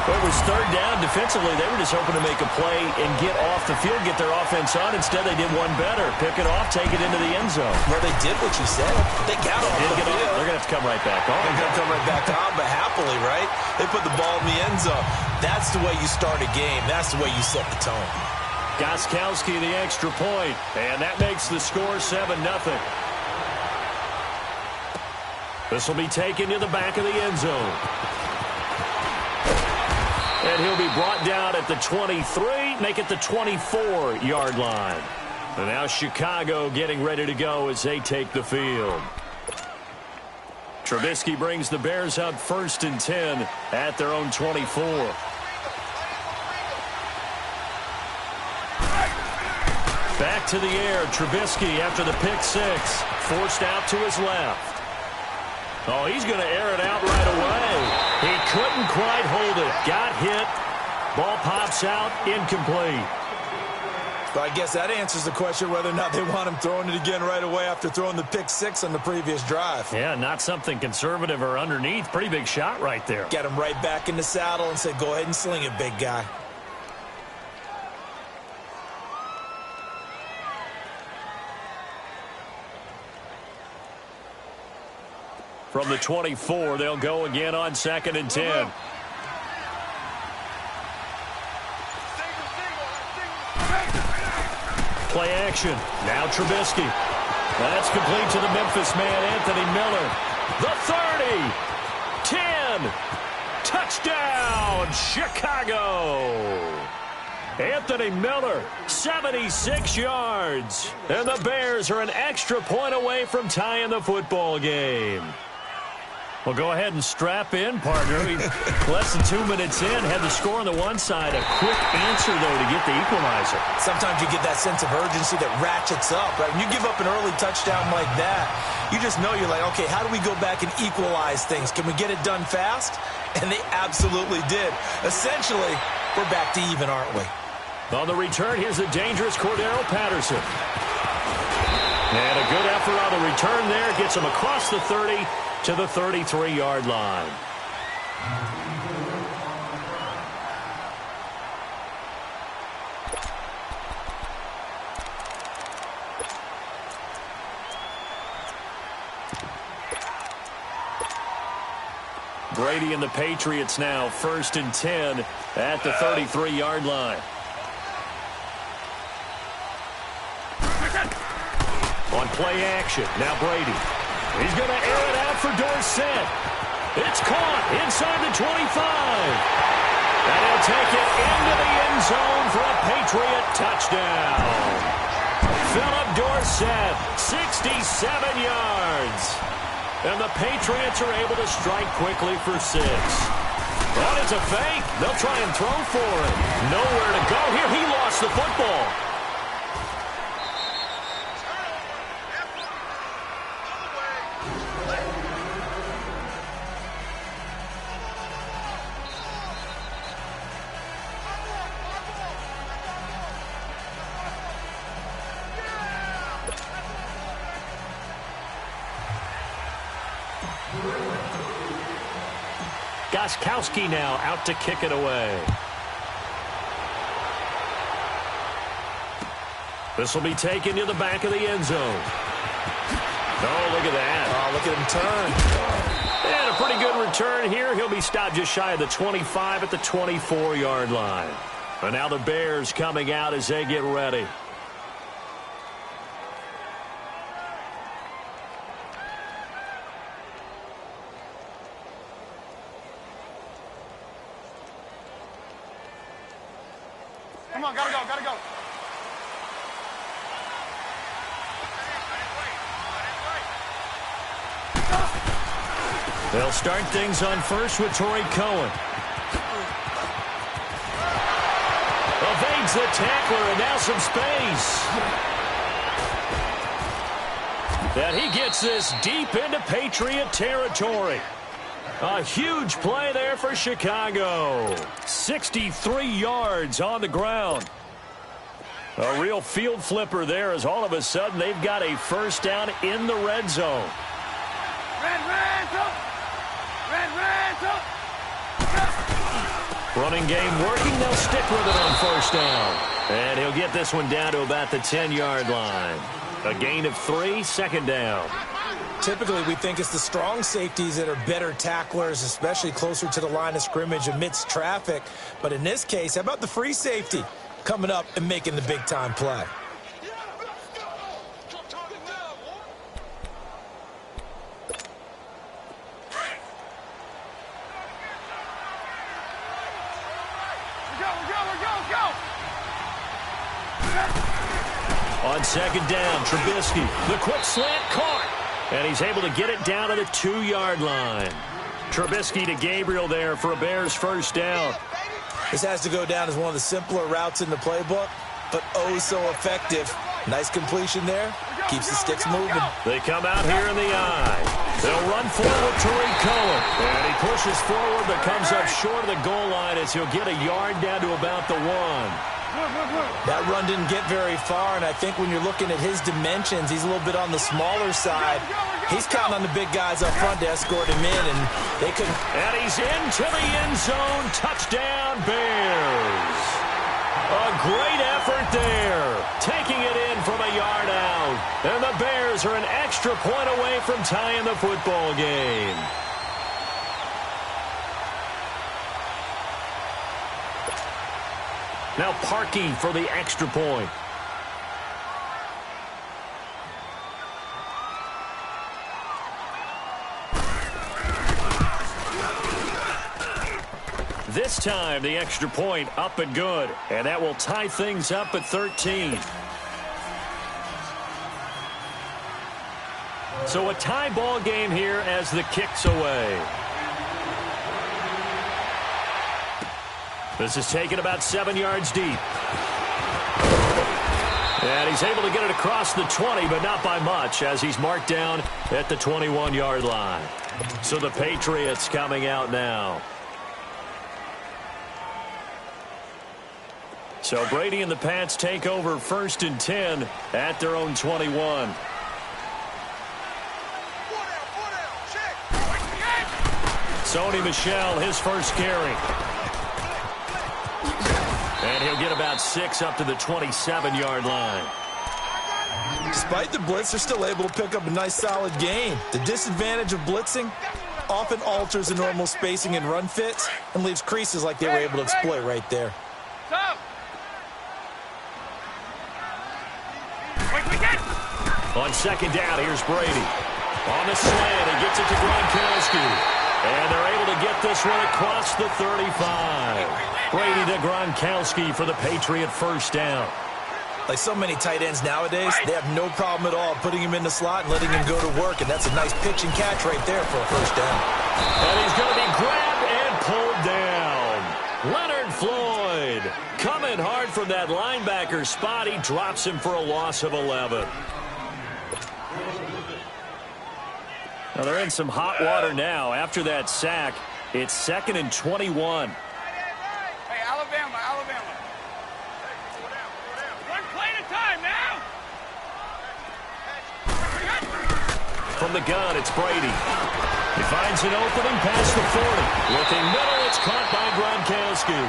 It was 3rd down. Defensively, they were just hoping to make a play and get off the field, get their offense on. Instead, they did one better. Pick it off, take it into the end zone. Well, they did what you said. They got off the field. They're going to have to come right back on. They're going to come right back on, but happily, right? They put the ball in the end zone. That's the way you start a game. That's the way you set the tone. Gostkowski the extra point, and that makes the score 7-0. This will be taken to the back of the end zone. And he'll be brought down at the 23, make it the 24-yard line. And now Chicago getting ready to go as they take the field. Trubisky brings the Bears up 1st and 10 at their own 24. Back to the air, Trubisky after the pick 6. Forced out to his left. Oh, he's going to air it out right away. He couldn't quite hold it. Got hit. Ball pops out. Incomplete. But I guess that answers the question whether or not they want him throwing it again right away after throwing the pick 6 on the previous drive. Yeah, not something conservative or underneath. Pretty big shot right there. Get him right back in the saddle and say, go ahead and sling it, big guy. From the 24, they'll go again on 2nd and 10. Play action. Now Trubisky. That's complete to the Memphis man, Anthony Miller. The 30. 10. Touchdown, Chicago. Anthony Miller, 76 yards. And the Bears are an extra point away from tying the football game. Well, go ahead and strap in, partner. Less than 2 minutes in, had the score on the one side. A quick answer, though, to get the equalizer. Sometimes you get that sense of urgency that ratchets up, right? When you give up an early touchdown like that, you just know you're like, okay, how do we go back and equalize things? Can we get it done fast? And they absolutely did. Essentially, we're back to even, aren't we? On the return, here's the dangerous Cordero Patterson. And a good effort on the return there. Gets him across the 30 to the 33-yard line. Brady and the Patriots now 1st and 10 at the 33-yard line. On play action, now Brady. He's going to air it out for Dorsett. It's caught inside the 25. And he'll take it into the end zone for a Patriot touchdown. Philip Dorsett, 67 yards. And the Patriots are able to strike quickly for 6. But it's a fake. They'll try and throw for it. Nowhere to go here. He lost the football. Gostkowski now out to kick it away. This will be taken to the back of the end zone. Oh, look at that. Oh, look at him turn. And a pretty good return here. He'll be stopped just shy of the 25 at the 24-yard line. And now the Bears coming out as they get ready. Come on, gotta go, gotta go. They'll start things on first with Torrey Cohen. finds the tackler, and now some space. And he gets this deep into Patriot territory. A huge play there for Chicago. 63 yards on the ground. A real field flipper there as all of a sudden they've got a first down in the red zone. Running game working. They'll stick with it on first down. And he'll get this one down to about the 10-yard line. A gain of 3, second down. Typically, we think it's the strong safeties that are better tacklers, especially closer to the line of scrimmage amidst traffic. But in this case, how about the free safety coming up and making the big-time play? On second down, Trubisky, the quick slant caught. And he's able to get it down to the 2-yard line. Trubisky to Gabriel there for a Bears first down. This has to go down as one of the simpler routes in the playbook, but oh so effective. Nice completion there. Keeps the sticks moving. They come out here in the eye. They'll run forward to Cohen. And he pushes forward but comes up short of the goal line as he'll get a yard down to about the 1. That run didn't get very far, and I think when you're looking at his dimensions, he's a little bit on the smaller side. He's counting on the big guys up front to escort him in, and they couldn't. And he's into the end zone. Touchdown, Bears. A great effort there. Taking it in from a yard out. And the Bears are an extra point away from tying the football game. Now Parkey for the extra point. This time the extra point up and good. And that will tie things up at 13. So a tie ball game here as the kick's away. This is taken about 7 yards deep. And he's able to get it across the 20, but not by much, as he's marked down at the 21-yard line. So the Patriots coming out now. So Brady and the Pats take over 1st and 10 at their own 21. Sony Michel, his first carry. And he'll get about 6 up to the 27-yard line. Despite the blitz, they're still able to pick up a nice, solid gain. The disadvantage of blitzing often alters the normal spacing and run fits and leaves creases like they were able to exploit right there. On second down, here's Brady. On the slant, he gets it to Gronkowski. And they're able to get this one across the 35. Brady to Gronkowski for the Patriot first down. Like so many tight ends nowadays, they have no problem at all putting him in the slot and letting him go to work. And that's a nice pitch and catch right there for a first down. And he's going to be grabbed and pulled down. Leonard Floyd coming hard from that linebacker spot. He drops him for a loss of 11. Now they're in some hot water now. After that sack, it's 2nd and 21. Hey, Alabama. Hey, go down. One play at a time now. From the gun, it's Brady. He finds an opening past the 40. Looking middle, it's caught by Gronkowski.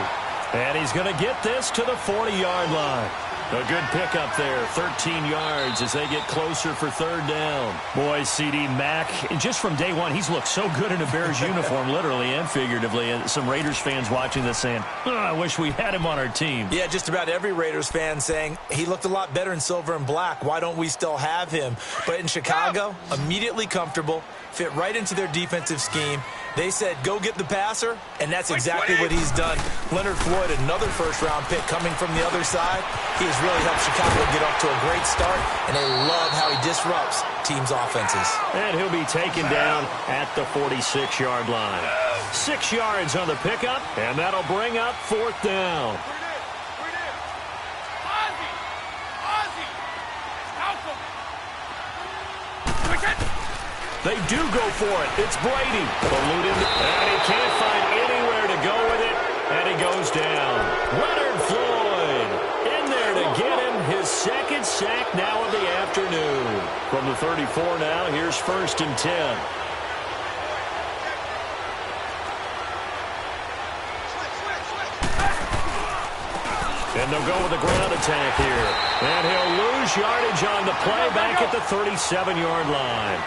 And he's going to get this to the 40-yard line. A good pickup there, 13 yards as they get closer for 3rd down. Boy, C.D. Mack, just from day one, he's looked so good in a Bears uniform, literally and figuratively. And some Raiders fans watching this saying, I wish we had him on our team. Yeah, just about every Raiders fan saying he looked a lot better in silver and black. Why don't we still have him? But in Chicago, immediately comfortable, fit right into their defensive scheme. They said, go get the passer, and that's exactly what he's done. Leonard Floyd, another first-round pick coming from the other side. He has really helped Chicago get off to a great start, and they love how he disrupts teams' offenses. And he'll be taken down at the 46-yard line. 6 yards on the pickup, and that'll bring up 4th down. They do go for it. It's Brady. Eluded, and he can't find anywhere to go with it, and he goes down. Leonard Floyd in there to get him his second sack now of the afternoon. From the 34 now, here's 1st and 10. And they'll go with a ground attack here. And he'll lose yardage on the play back at the 37-yard line.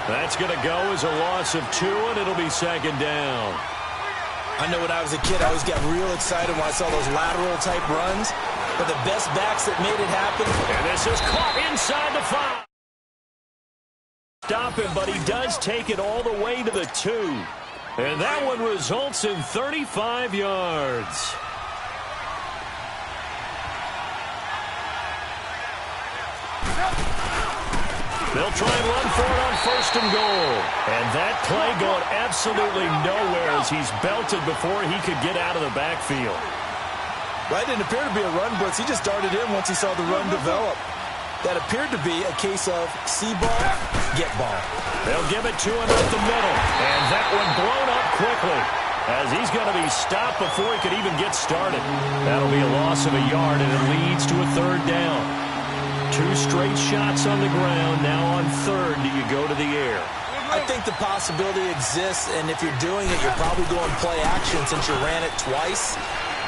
That's going to go as a loss of 2, and it'll be 2nd down. I know when I was a kid, I always got real excited when I saw those lateral-type runs. But the best backs that made it happen. And this is caught inside the 5. Stop him, but he does take it all the way to the 2. And that one results in 35 yards. They'll try and run for it on 1st and goal. And that play going absolutely nowhere as he's belted before he could get out of the backfield. Well, it didn't appear to be a run blitz. He just darted in once he saw the run develop. That appeared to be a case of see ball, get ball. They'll give it to him up the middle. And that one blown up quickly as he's going to be stopped before he could even get started. That'll be a loss of a yard, and it leads to a 3rd down. 2 straight shots on the ground. Now on 3rd, do you go to the air? I think the possibility exists, and if you're doing it, you're probably going play action since you ran it twice.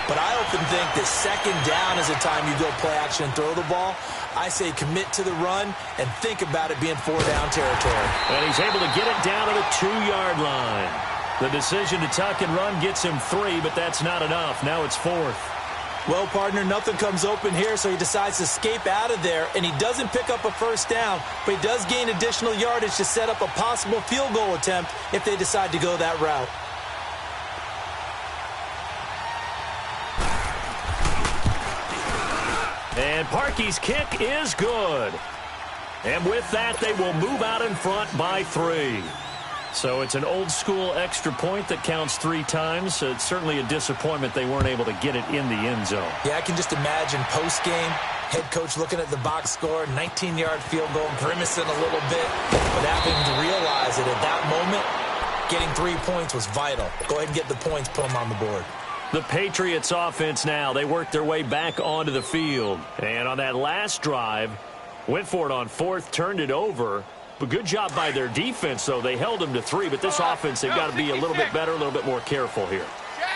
But I often think that 2nd down is the time you go play action and throw the ball. I say commit to the run and think about it being 4-down territory. And he's able to get it down to the 2-yard line. The decision to tuck and run gets him 3, but that's not enough. Now it's 4th. Well, partner, nothing comes open here, so he decides to escape out of there, and he doesn't pick up a 1st down, but he does gain additional yardage to set up a possible field goal attempt if they decide to go that route. And Parkey's kick is good. And with that, they will move out in front by 3. So it's an old-school extra point that counts 3 times. So it's certainly a disappointment they weren't able to get it in the end zone. Yeah, I can just imagine post-game, head coach looking at the box score, 19-yard field goal, grimacing a little bit, but having to realize that at that moment, getting 3 points was vital. Go ahead and get the points, put them on the board. The Patriots offense now, they worked their way back onto the field. And on that last drive, went for it on 4th, turned it over. But good job by their defense, though. They held them to 3, but this offense, they've got to be a little bit better, a little bit more careful here.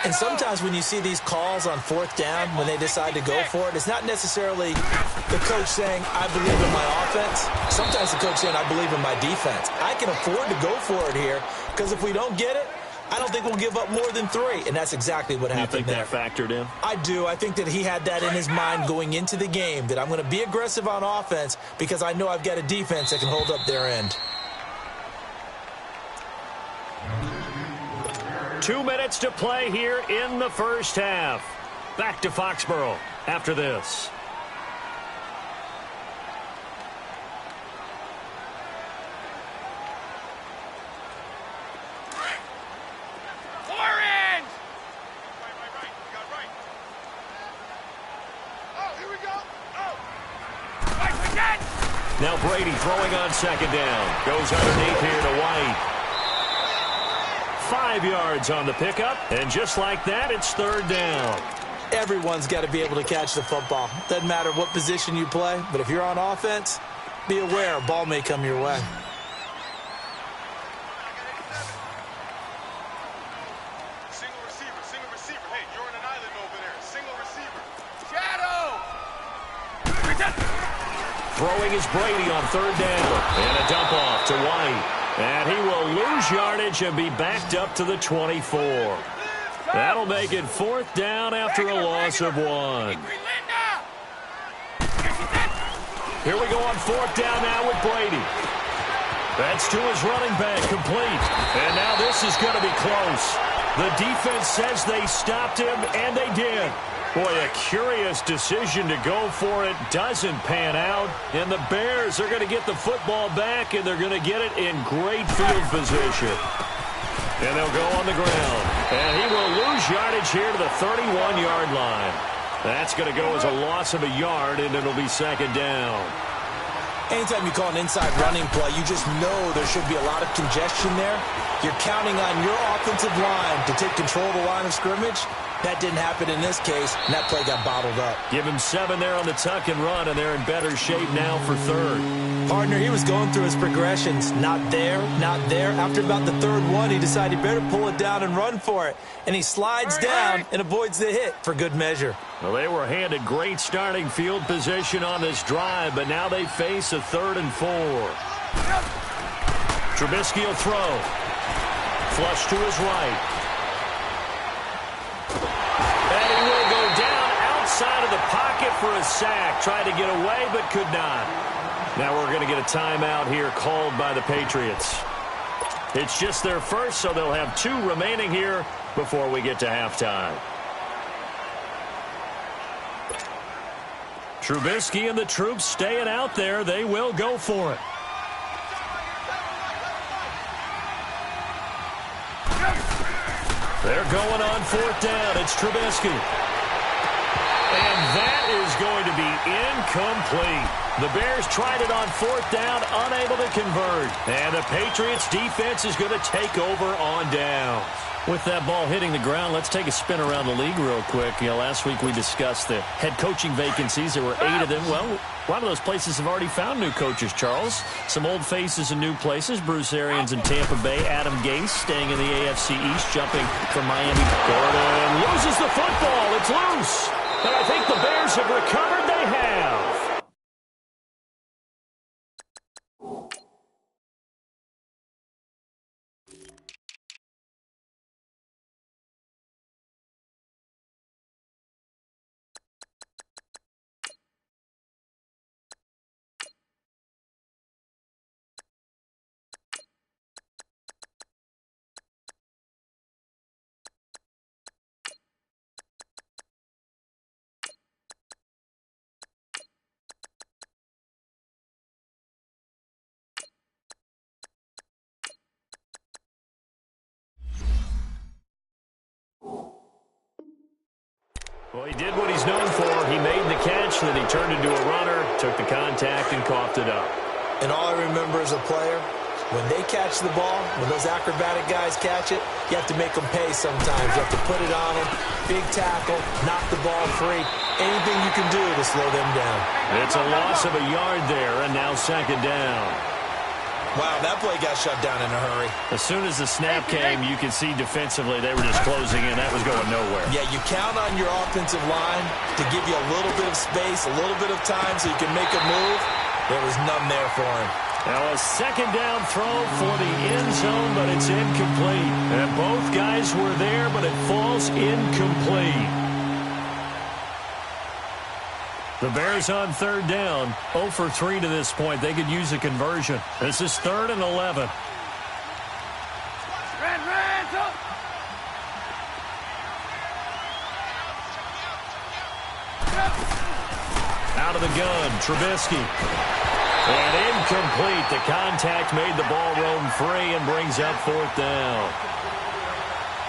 And sometimes when you see these calls on 4th down, when they decide to go for it, it's not necessarily the coach saying, I believe in my offense. Sometimes the coach saying, I believe in my defense. I can afford to go for it here, because if we don't get it, I don't think we'll give up more than 3, and that's exactly what happened there. You think that factored in? I do. I think that he had that in his mind going into the game, that I'm going to be aggressive on offense because I know I've got a defense that can hold up their end. 2 minutes to play here in the 1st half. Back to Foxborough after this. Now Brady throwing on 2nd down. Goes underneath here to White. 5 yards on the pickup. And just like that, it's 3rd down. Everyone's got to be able to catch the football. Doesn't matter what position you play, but if you're on offense, be aware a ball may come your way. Single receiver. Hey, you're on an island over there. Single receiver. Shadow! Throwing is Brady on 3rd down. And a dump off to White. And he will lose yardage and be backed up to the 24. That'll make it 4th down after a loss of 1. Here we go on 4th down now with Brady. That's to his running back, complete. And now this is going to be close. The defense says they stopped him, and they did. Boy, a curious decision to go for it. Doesn't pan out. And the Bears are going to get the football back, and they're going to get it in great field position. And they'll go on the ground. And he will lose yardage here to the 31-yard line. That's going to go as a loss of a yard, and it'll be 2nd down. Anytime you call an inside running play, you just know there should be a lot of congestion there. You're counting on your offensive line to take control of the line of scrimmage. That didn't happen in this case, and that play got bottled up. Give him 7 there on the tuck and run, and they're in better shape now for third. Partner, he was going through his progressions. Not there, not there. After about the third one, he decided he better pull it down and run for it. And he slides down and avoids the hit for good measure. Well, they were handed great starting field position on this drive, but now they face a 3rd and 4. Trubisky will throw. Flush to his right. And he will go down outside of the pocket for a sack. Tried to get away, but could not. Now we're going to get a timeout here called by the Patriots. It's just their first, so they'll have 2 remaining here before we get to halftime. Trubisky and the troops staying out there. They will go for it. They're going on 4th down. It's Trubisky. And that is going to be incomplete. The Bears tried it on 4th down, unable to convert. And the Patriots defense is going to take over on down. With that ball hitting the ground, let's take a spin around the league real quick. Last week we discussed the head coaching vacancies. There were 8 of them. Well, a lot of those places have already found new coaches, Charles. Some old faces in new places. Bruce Arians in Tampa Bay. Adam Gase staying in the AFC East, jumping from Miami. Gordon loses the football. It's loose. And I think the Bears have recovered. They have. Well, he did what he's known for. He made the catch, then he turned into a runner, took the contact, and coughed it up. And all I remember as a player, when they catch the ball, when those acrobatic guys catch it, you have to make them pay sometimes. You have to put it on them, big tackle, knock the ball free. Anything you can do to slow them down. It's a loss of a yard there, and now 2nd down. Wow, that play got shut down in a hurry. As soon as the snap came, you could see defensively they were just closing in. That was going nowhere. Yeah, you count on your offensive line to give you a little bit of space, a little bit of time so you can make a move. There was none there for him. Now a 2nd down throw for the end zone, but it's incomplete. And both guys were there, but it falls incomplete. The Bears on 3rd down, 0 for 3 to this point. They could use a conversion. This is 3rd and 11. Out of the gun, Trubisky. And incomplete. The contact made the ball roam free and brings up 4th down.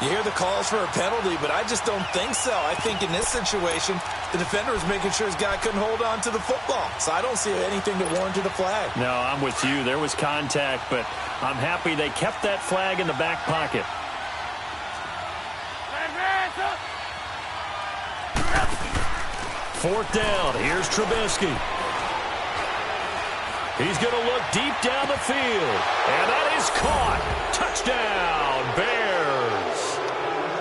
You hear the calls for a penalty, but I just don't think so. I think in this situation, the defender was making sure his guy couldn't hold on to the football. So I don't see anything that warranted a flag. No, I'm with you. There was contact, but I'm happy they kept that flag in the back pocket. 4th down. Here's Trubisky. He's going to look deep down the field. And that is caught. Touchdown, Bears.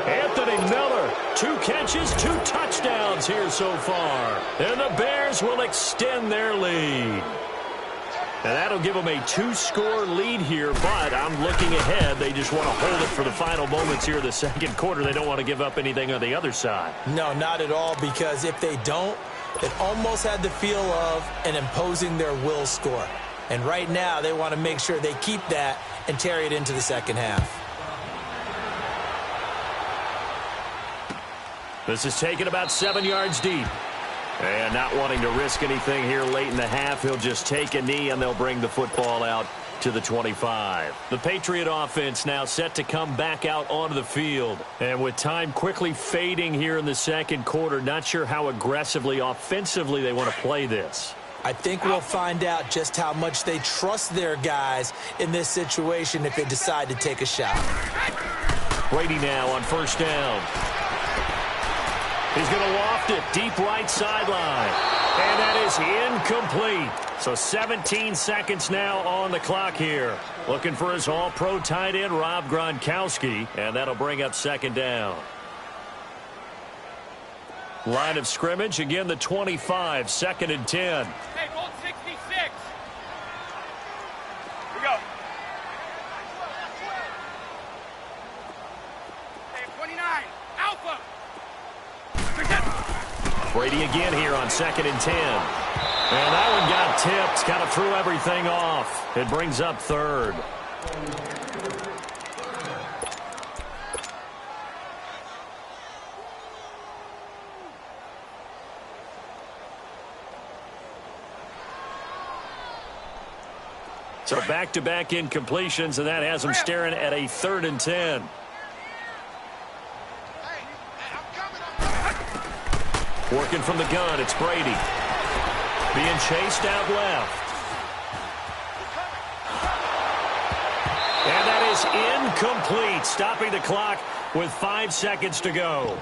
Anthony Miller, 2 catches, 2 touchdowns here so far. And the Bears will extend their lead. And that'll give them a 2-score lead here, but I'm looking ahead. They just want to hold it for the final moments here in the 2nd quarter. They don't want to give up anything on the other side. No, not at all, because if they don't, it almost had the feel of an imposing their will score. And right now, they want to make sure they keep that and carry it into the 2nd half. This is taken about 7 yards deep. And not wanting to risk anything here late in the half, he'll just take a knee and they'll bring the football out to the 25. The Patriot offense now set to come back out onto the field. And with time quickly fading here in the 2nd quarter, not sure how aggressively, offensively they want to play this. I think we'll find out just how much they trust their guys in this situation if they decide to take a shot. Brady now on first down. He's going to loft it deep right sideline. And that is incomplete. So 17 seconds now on the clock here. Looking for his all-pro tight end, Rob Gronkowski. And that'll bring up second down. Line of scrimmage, again the 25, 2nd and 10. Hey, goal 66. Here we go. Hey, 29. Alpha. Brady again here on 2nd and 10. And that one got tipped, kind of threw everything off. It brings up 3rd. So back-to-back incompletions, and that has him staring at a 3rd and 10. Working from the gun, it's Brady. Being chased out left. And that is incomplete, stopping the clock with 5 seconds to go.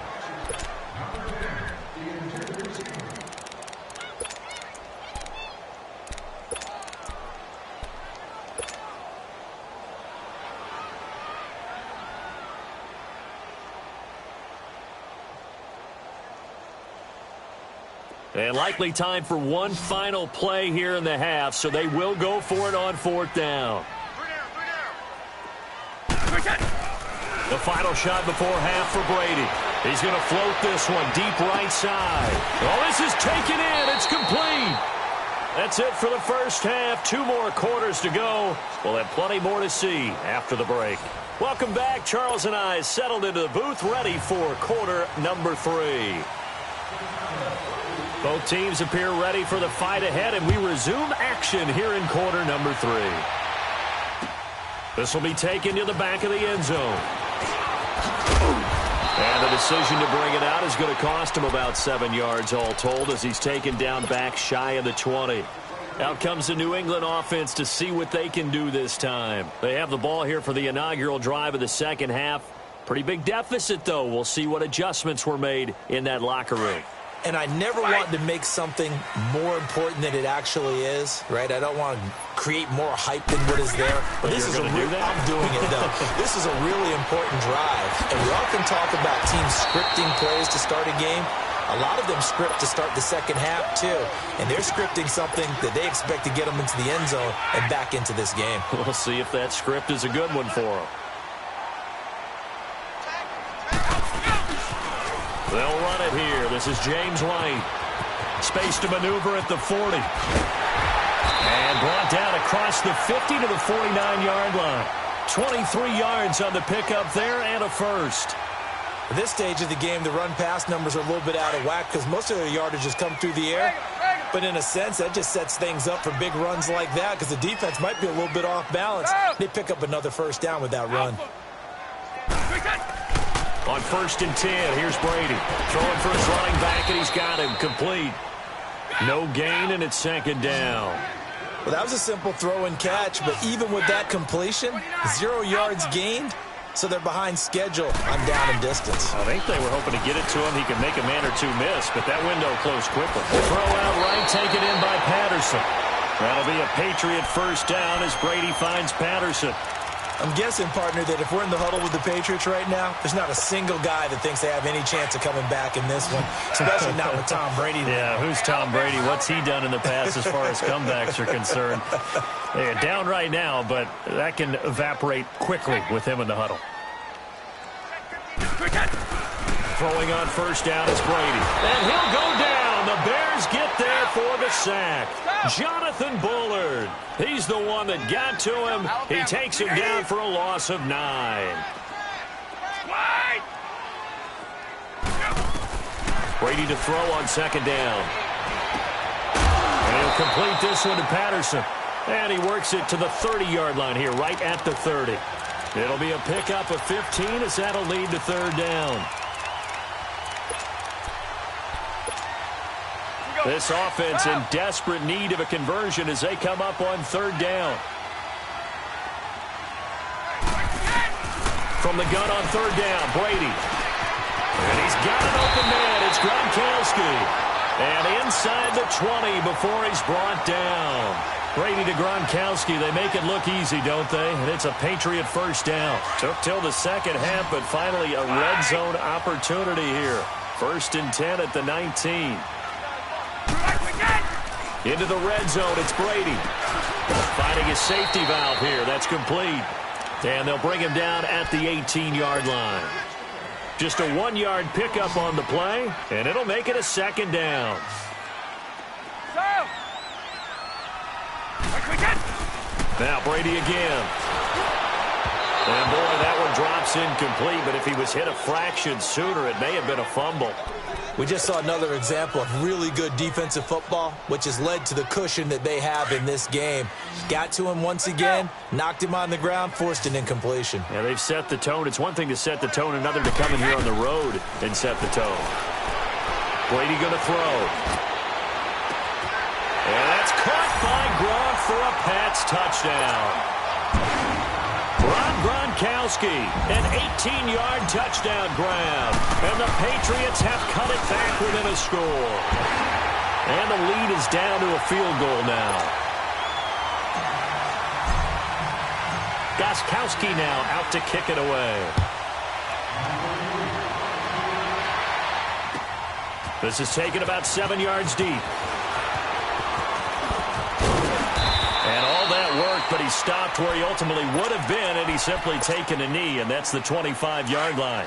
And likely time for one final play here in the half, so they will go for it on 4th down. The final shot before half for Brady. He's going to float this one deep right side. Oh, this is taken in. It's complete. That's it for the first half. 2 more quarters to go. We'll have plenty more to see after the break. Welcome back. Charles and I settled into the booth, ready for quarter number 3. Both teams appear ready for the fight ahead, and we resume action here in quarter number 3. This will be taken to the back of the end zone. And the decision to bring it out is going to cost him about 7 yards all told as he's taken down back shy of the 20. Out comes the New England offense to see what they can do this time. They have the ball here for the inaugural drive of the second half. Pretty big deficit, though. We'll see what adjustments were made in that locker room. And I never want to make something more important than it actually is, right? I don't want to create more hype than what is there. But this is I'm doing it, though. This is a really important drive. And we often talk about teams scripting plays to start a game. A lot of them script to start the second half, too. And they're scripting something that they expect to get them into the end zone and back into this game. We'll see if that script is a good one for them. They'll run it here. This is James White. Space to maneuver at the 40. And brought down across the 50 to the 49-yard line. 23 yards on the pickup there and a first. At this stage of the game, the run-pass numbers are a little bit out of whack because most of their yardage has come through the air. But in a sense, that just sets things up for big runs like that because the defense might be a little bit off balance. They pick up another first down with that run. On 1st and 10, here's Brady. Throwing for his running back, and he's got him complete. No gain, and it's 2nd down. Well, that was a simple throw and catch, but even with that completion, 0 yards gained, so they're behind schedule on down and distance. I think they were hoping to get it to him. He could make a man or two miss, but that window closed quickly. Throw out right, taken in by Patterson. That'll be a Patriot first down as Brady finds Patterson. I'm guessing, partner, that if we're in the huddle with the Patriots right now, there's not a single guy that thinks they have any chance of coming back in this one, especially not with Tom Brady. Yeah, who's Tom Brady? What's he done in the past as far as comebacks are concerned? They're down right now, but that can evaporate quickly with him in the huddle. Throwing on first down is Brady. And he'll go down. The Bears get there for the sack. Jonathan Bullard. He's the one that got to him. He takes him down for a loss of 9. Brady to throw on 2nd down. And he'll complete this one to Patterson. And he works it to the 30-yard line here, right at the 30. It'll be a pickup of 15 as that'll lead to 3rd down. This offense in desperate need of a conversion as they come up on third down. From the gun on third down, Brady. And he's got an open man. It's Gronkowski. And inside the 20 before he's brought down. Brady to Gronkowski. They make it look easy, don't they? And it's a Patriot first down. Took till the second half, but finally a red zone opportunity here. 1st and 10 at the 19. Into the red zone, it's Brady. Finding his safety valve here. That's complete. And they'll bring him down at the 18-yard line. Just a 1-yard pickup on the play, and it'll make it a second down. Now Brady again. And boy, that one drops incomplete, but if he was hit a fraction sooner, it may have been a fumble. We just saw another example of really good defensive football, which has led to the cushion that they have in this game. Got to him once again, knocked him on the ground, forced an incompletion. Yeah, they've set the tone. It's one thing to set the tone, another to come in here on the road and set the tone. Brady going to throw. And that's caught by Gronk for a Pats touchdown. Gronkowski, an 18-yard touchdown grab. And the Patriots have cut it back within a score. And the lead is down to a field goal now. Gronkowski now out to kick it away. This is taken about 7 yards deep. And all that worked, but he stopped where he ultimately would have been had he simply taken a knee, and that's the 25-yard line.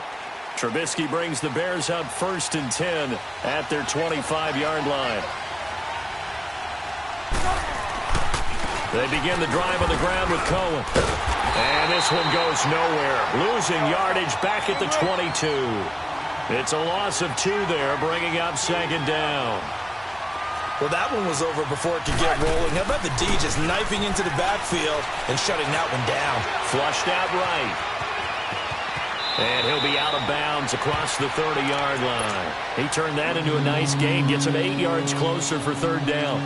Trubisky brings the Bears up 1st and 10 at their 25-yard line. They begin the drive on the ground with Cohen. And this one goes nowhere. Losing yardage back at the 22. It's a loss of 2 there, bringing up second down. Well, that one was over before it could get rolling. How about the D just knifing into the backfield and shutting that one down? Flushed out right. And he'll be out of bounds across the 30-yard line. He turned that into a nice gain, gets him 8 yards closer for third down.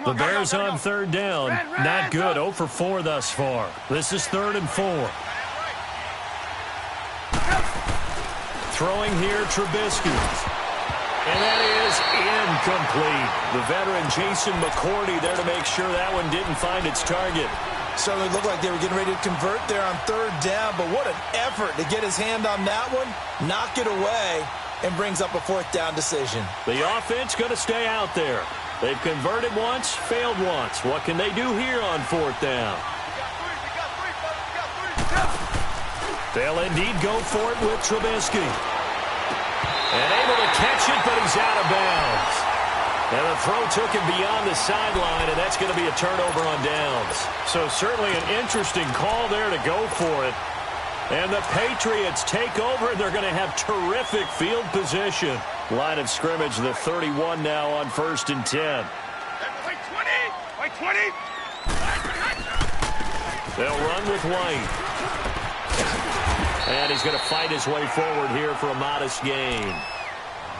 The Bears on third down. Not good. 0 for 4 thus far. This is 3rd and 4. Throwing here, Trubisky. And that is incomplete. The veteran Jason McCourty there to make sure that one didn't find its target. Certainly looked like they were getting ready to convert there on third down, but what an effort to get his hand on that one, knock it away, and brings up a 4th down decision. The offense going to stay out there. They've converted once, failed once. What can they do here on 4th down? They'll indeed go for it with Trubisky. And able to catch it, but he's out of bounds. And the throw took him beyond the sideline, and that's going to be a turnover on downs. So certainly an interesting call there to go for it. And the Patriots take over, and they're going to have terrific field position. Line of scrimmage, the 31 now on 1st and 10. Wait 20. They'll run with White. And he's going to fight his way forward here for a modest gain.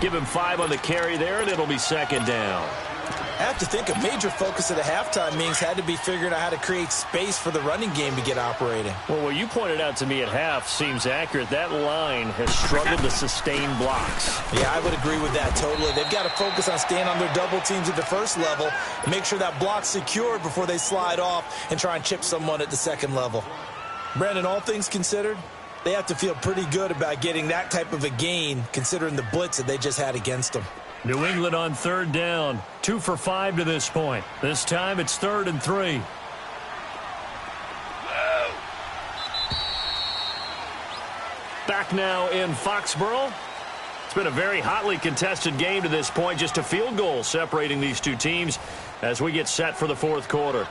Give him 5 on the carry there, and it'll be second down. I have to think a major focus of the halftime meetings had to be figuring out how to create space for the running game to get operating. Well, what you pointed out to me at half seems accurate. That line has struggled to sustain blocks. Yeah, I would agree with that totally. They've got to focus on staying on their double teams at the first level, make sure that block's secured before they slide off and try and chip someone at the second level. Brandon, all things considered, they have to feel pretty good about getting that type of a gain considering the blitz that they just had against them. New England on third down. 2 for 5 to this point. This time it's 3rd and 3. Back now in Foxborough. It's been a very hotly contested game to this point. Just a field goal separating these two teams as we get set for the 4th quarter.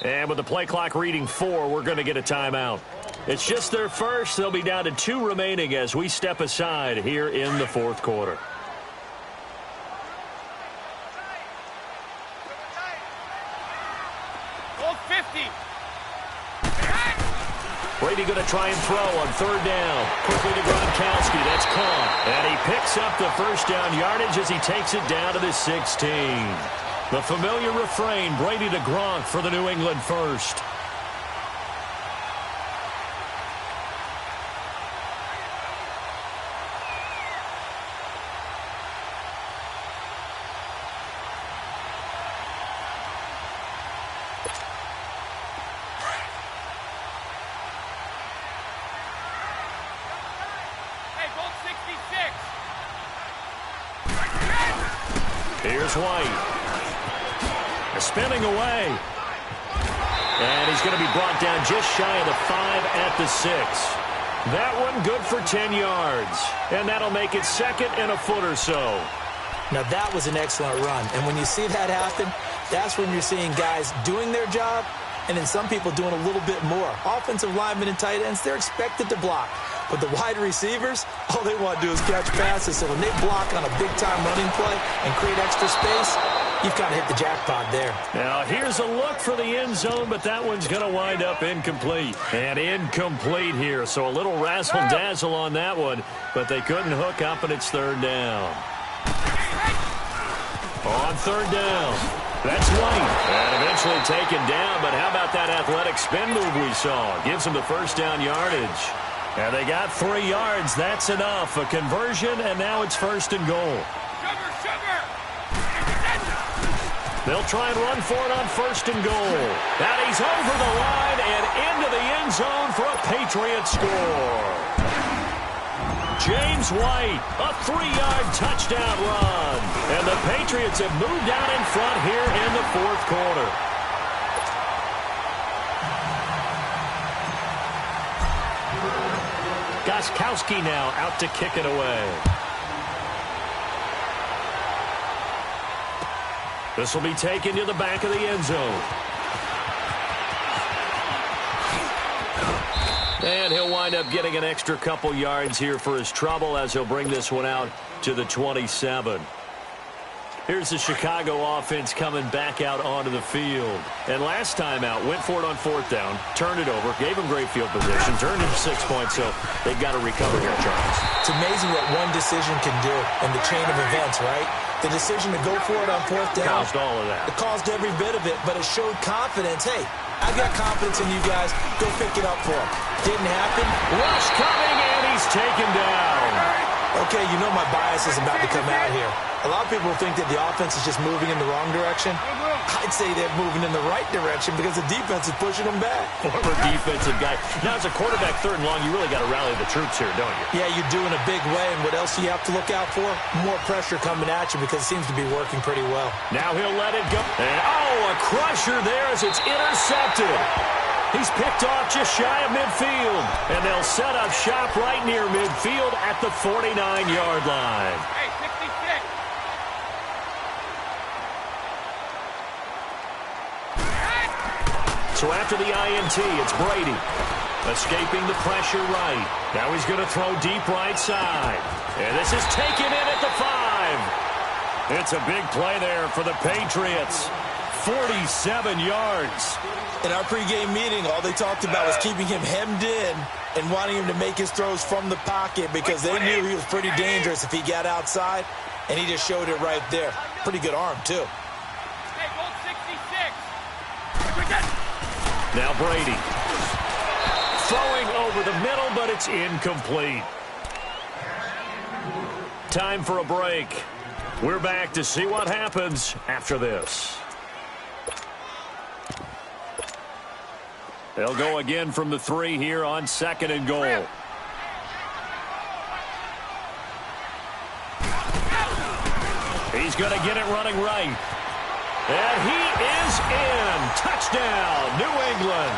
And with the play clock reading 4, we're going to get a timeout. It's just their first. They'll be down to 2 remaining as we step aside here in the fourth quarter. Hold 50. Brady going to try and throw on third down. Quickly to Gronkowski. That's caught. And he picks up the first down yardage as he takes it down to the 16. The familiar refrain, Brady to Gronk for the New England first. Here's White. Spinning away. And he's going to be brought down just shy of the 5 at the 6. That one good for 10 yards. And that'll make it second and a foot or so. Now that was an excellent run. And when you see that happen, that's when you're seeing guys doing their job and then some people doing a little bit more. Offensive linemen and tight ends, they're expected to block. But the wide receivers, all they want to do is catch passes. So when they block on a big-time running play and create extra space, you've kind of hit the jackpot there. Now, here's a look for the end zone, but that one's going to wind up incomplete. And incomplete here, so a little razzle-dazzle on that one, but they couldn't hook up, and it's third down. On third down, that's White. And eventually taken down, but how about that athletic spin move we saw? Gives him the first down yardage. And they got 3 yards. That's enough. A conversion, and now it's first and goal. Sugar. They'll try and run for it on first and goal. And he's over the line and into the end zone for a Patriot score. James White, a 3-yard touchdown run. And the Patriots have moved out in front here in the fourth quarter. Gostkowski now out to kick it away. This will be taken to the back of the end zone. And he'll wind up getting an extra couple yards here for his trouble as he'll bring this one out to the 27. Here's the Chicago offense coming back out onto the field. And last time out, went for it on fourth down, turned it over, gave him great field position, turned it to 6 points, so they've got to recover here, Charles. It's amazing what one decision can do in the chain of events, right? The decision to go for it on fourth down. Caused all of that. It caused every bit of it, but it showed confidence. Hey, I've got confidence in you guys. Go pick it up for him. Didn't happen. Rush coming, and he's taken down. Okay, you know my bias is about to come out here. A lot of people think that the offense is just moving in the wrong direction. I'd say they're moving in the right direction because the defense is pushing them back. Former defensive guy. Now, as a quarterback, third and long, you really got to rally the troops here, don't you? Yeah, you do in a big way. And what else do you have to look out for? More pressure coming at you because it seems to be working pretty well. Now he'll let it go. And, a crusher there as it's intercepted. He's picked off just shy of midfield. And they'll set up shop right near midfield at the 49-yard line. Hey, 66. So after the INT, it's Brady. Escaping the pressure right. Now he's going to throw deep right side. And this is taken in at the 5. It's a big play there for the Patriots. 47 yards. In our pregame meeting, all they talked about was keeping him hemmed in and wanting him to make his throws from the pocket because they knew he was pretty dangerous if he got outside, and he just showed it right there. Pretty good arm, too. Hey, goal 66. Now Brady. Throwing over the middle, but it's incomplete. Time for a break. We're back to see what happens after this. They'll go again from the 3 here on second and goal. He's going to get it running right. And he is in. Touchdown, New England.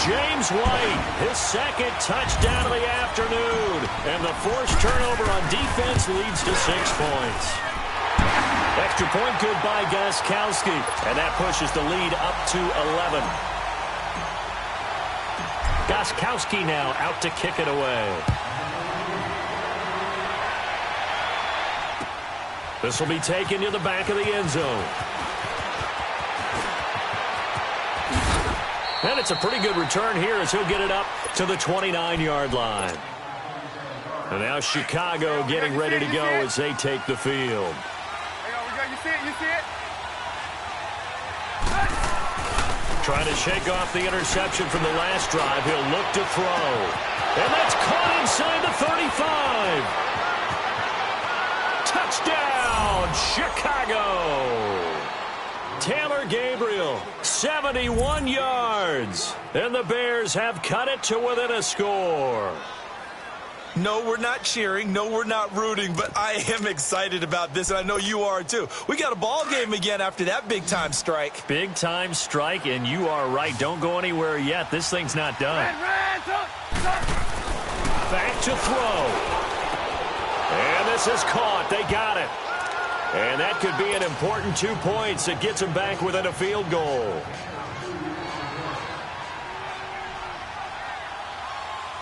James White, his second touchdown of the afternoon. And the forced turnover on defense leads to 6 points. Extra point good by Gostkowski. And that pushes the lead up to 11. Gostkowski now out to kick it away. This will be taken to the back of the end zone. And it's a pretty good return here as he'll get it up to the 29-yard line. And now Chicago getting ready to go as they take the field. You see it? You see it? Trying to shake off the interception from the last drive. He'll look to throw. And that's caught inside the 35. Touchdown, Chicago. Taylor Gabriel, 71 yards. And the Bears have cut it to within a score. No, we're not cheering. No, we're not rooting. But I am excited about this, and I know you are too. We got a ball game again after that big-time strike. Big-time strike, and you are right. Don't go anywhere yet. This thing's not done. Back to throw. And this is caught. They got it. And that could be an important 2 points. It gets them back within a field goal.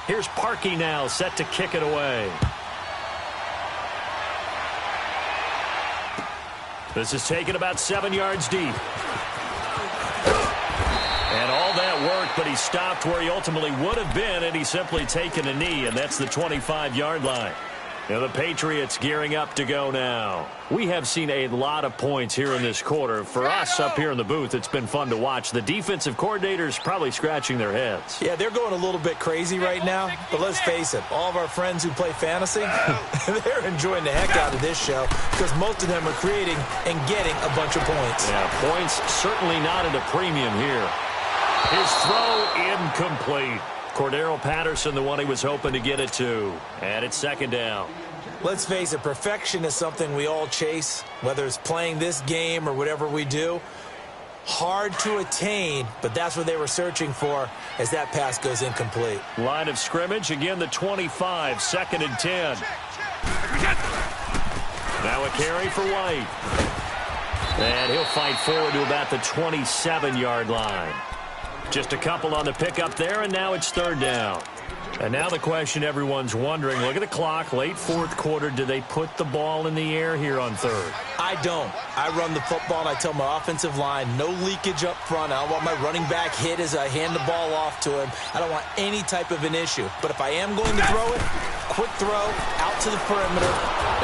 Here's Parkey now, set to kick it away. This is taken about 7 yards deep. And all that worked, but he stopped where he ultimately would have been, and he's simply taken a knee, and that's the 25-yard line. Now the Patriots gearing up to go now. We have seen a lot of points here in this quarter. For us up here in the booth, it's been fun to watch. The defensive coordinators probably scratching their heads. Yeah, they're going a little bit crazy right now. But let's face it, all of our friends who play fantasy, they're enjoying the heck out of this show because most of them are creating and getting a bunch of points. Yeah, points certainly not at a premium here. His throw incomplete. Cordero Patterson, the one he was hoping to get it to. And it's second down. Let's face it, perfection is something we all chase, whether it's playing this game or whatever we do. Hard to attain, but that's what they were searching for as that pass goes incomplete. Line of scrimmage, again the 25, second and 10. Now a carry for White. And he'll fight forward to about the 27-yard line. Just a couple on the pickup there, and now it's third down. And now the question everyone's wondering, look at the clock, late fourth quarter, do they put the ball in the air here on third? I don't. I run the football, and I tell my offensive line, no leakage up front. I don't want my running back hit as I hand the ball off to him. I don't want any type of an issue. But if I am going to throw it, quick throw, out to the perimeter.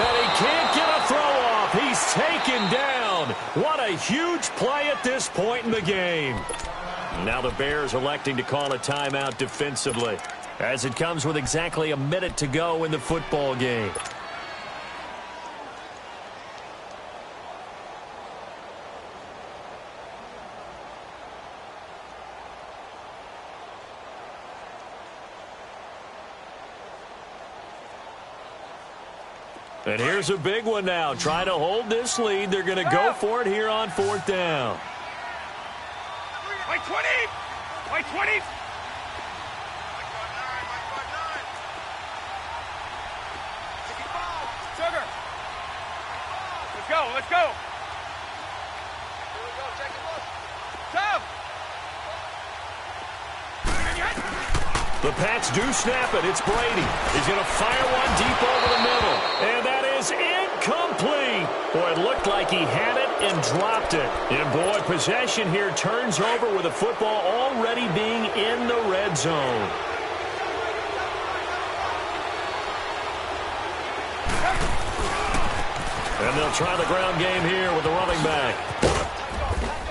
And he can't get a throw off. He's taken down. What a huge play at this point in the game. Now the Bears electing to call a timeout defensively, as it comes with exactly a minute to go in the football game. And here's a big one now. Trying to hold this lead. They're going to go for it here on fourth down. White 20! White 20! Sugar! Let's go, let's go! Here we go, take a look. Tough! The Pats do snap it. It's Brady. He's going to fire one deep over the middle. And that is incomplete. Boy, it looked like he had it and dropped it. And boy, possession here turns over with the football already being in the red zone. And they'll try the ground game here with the running back.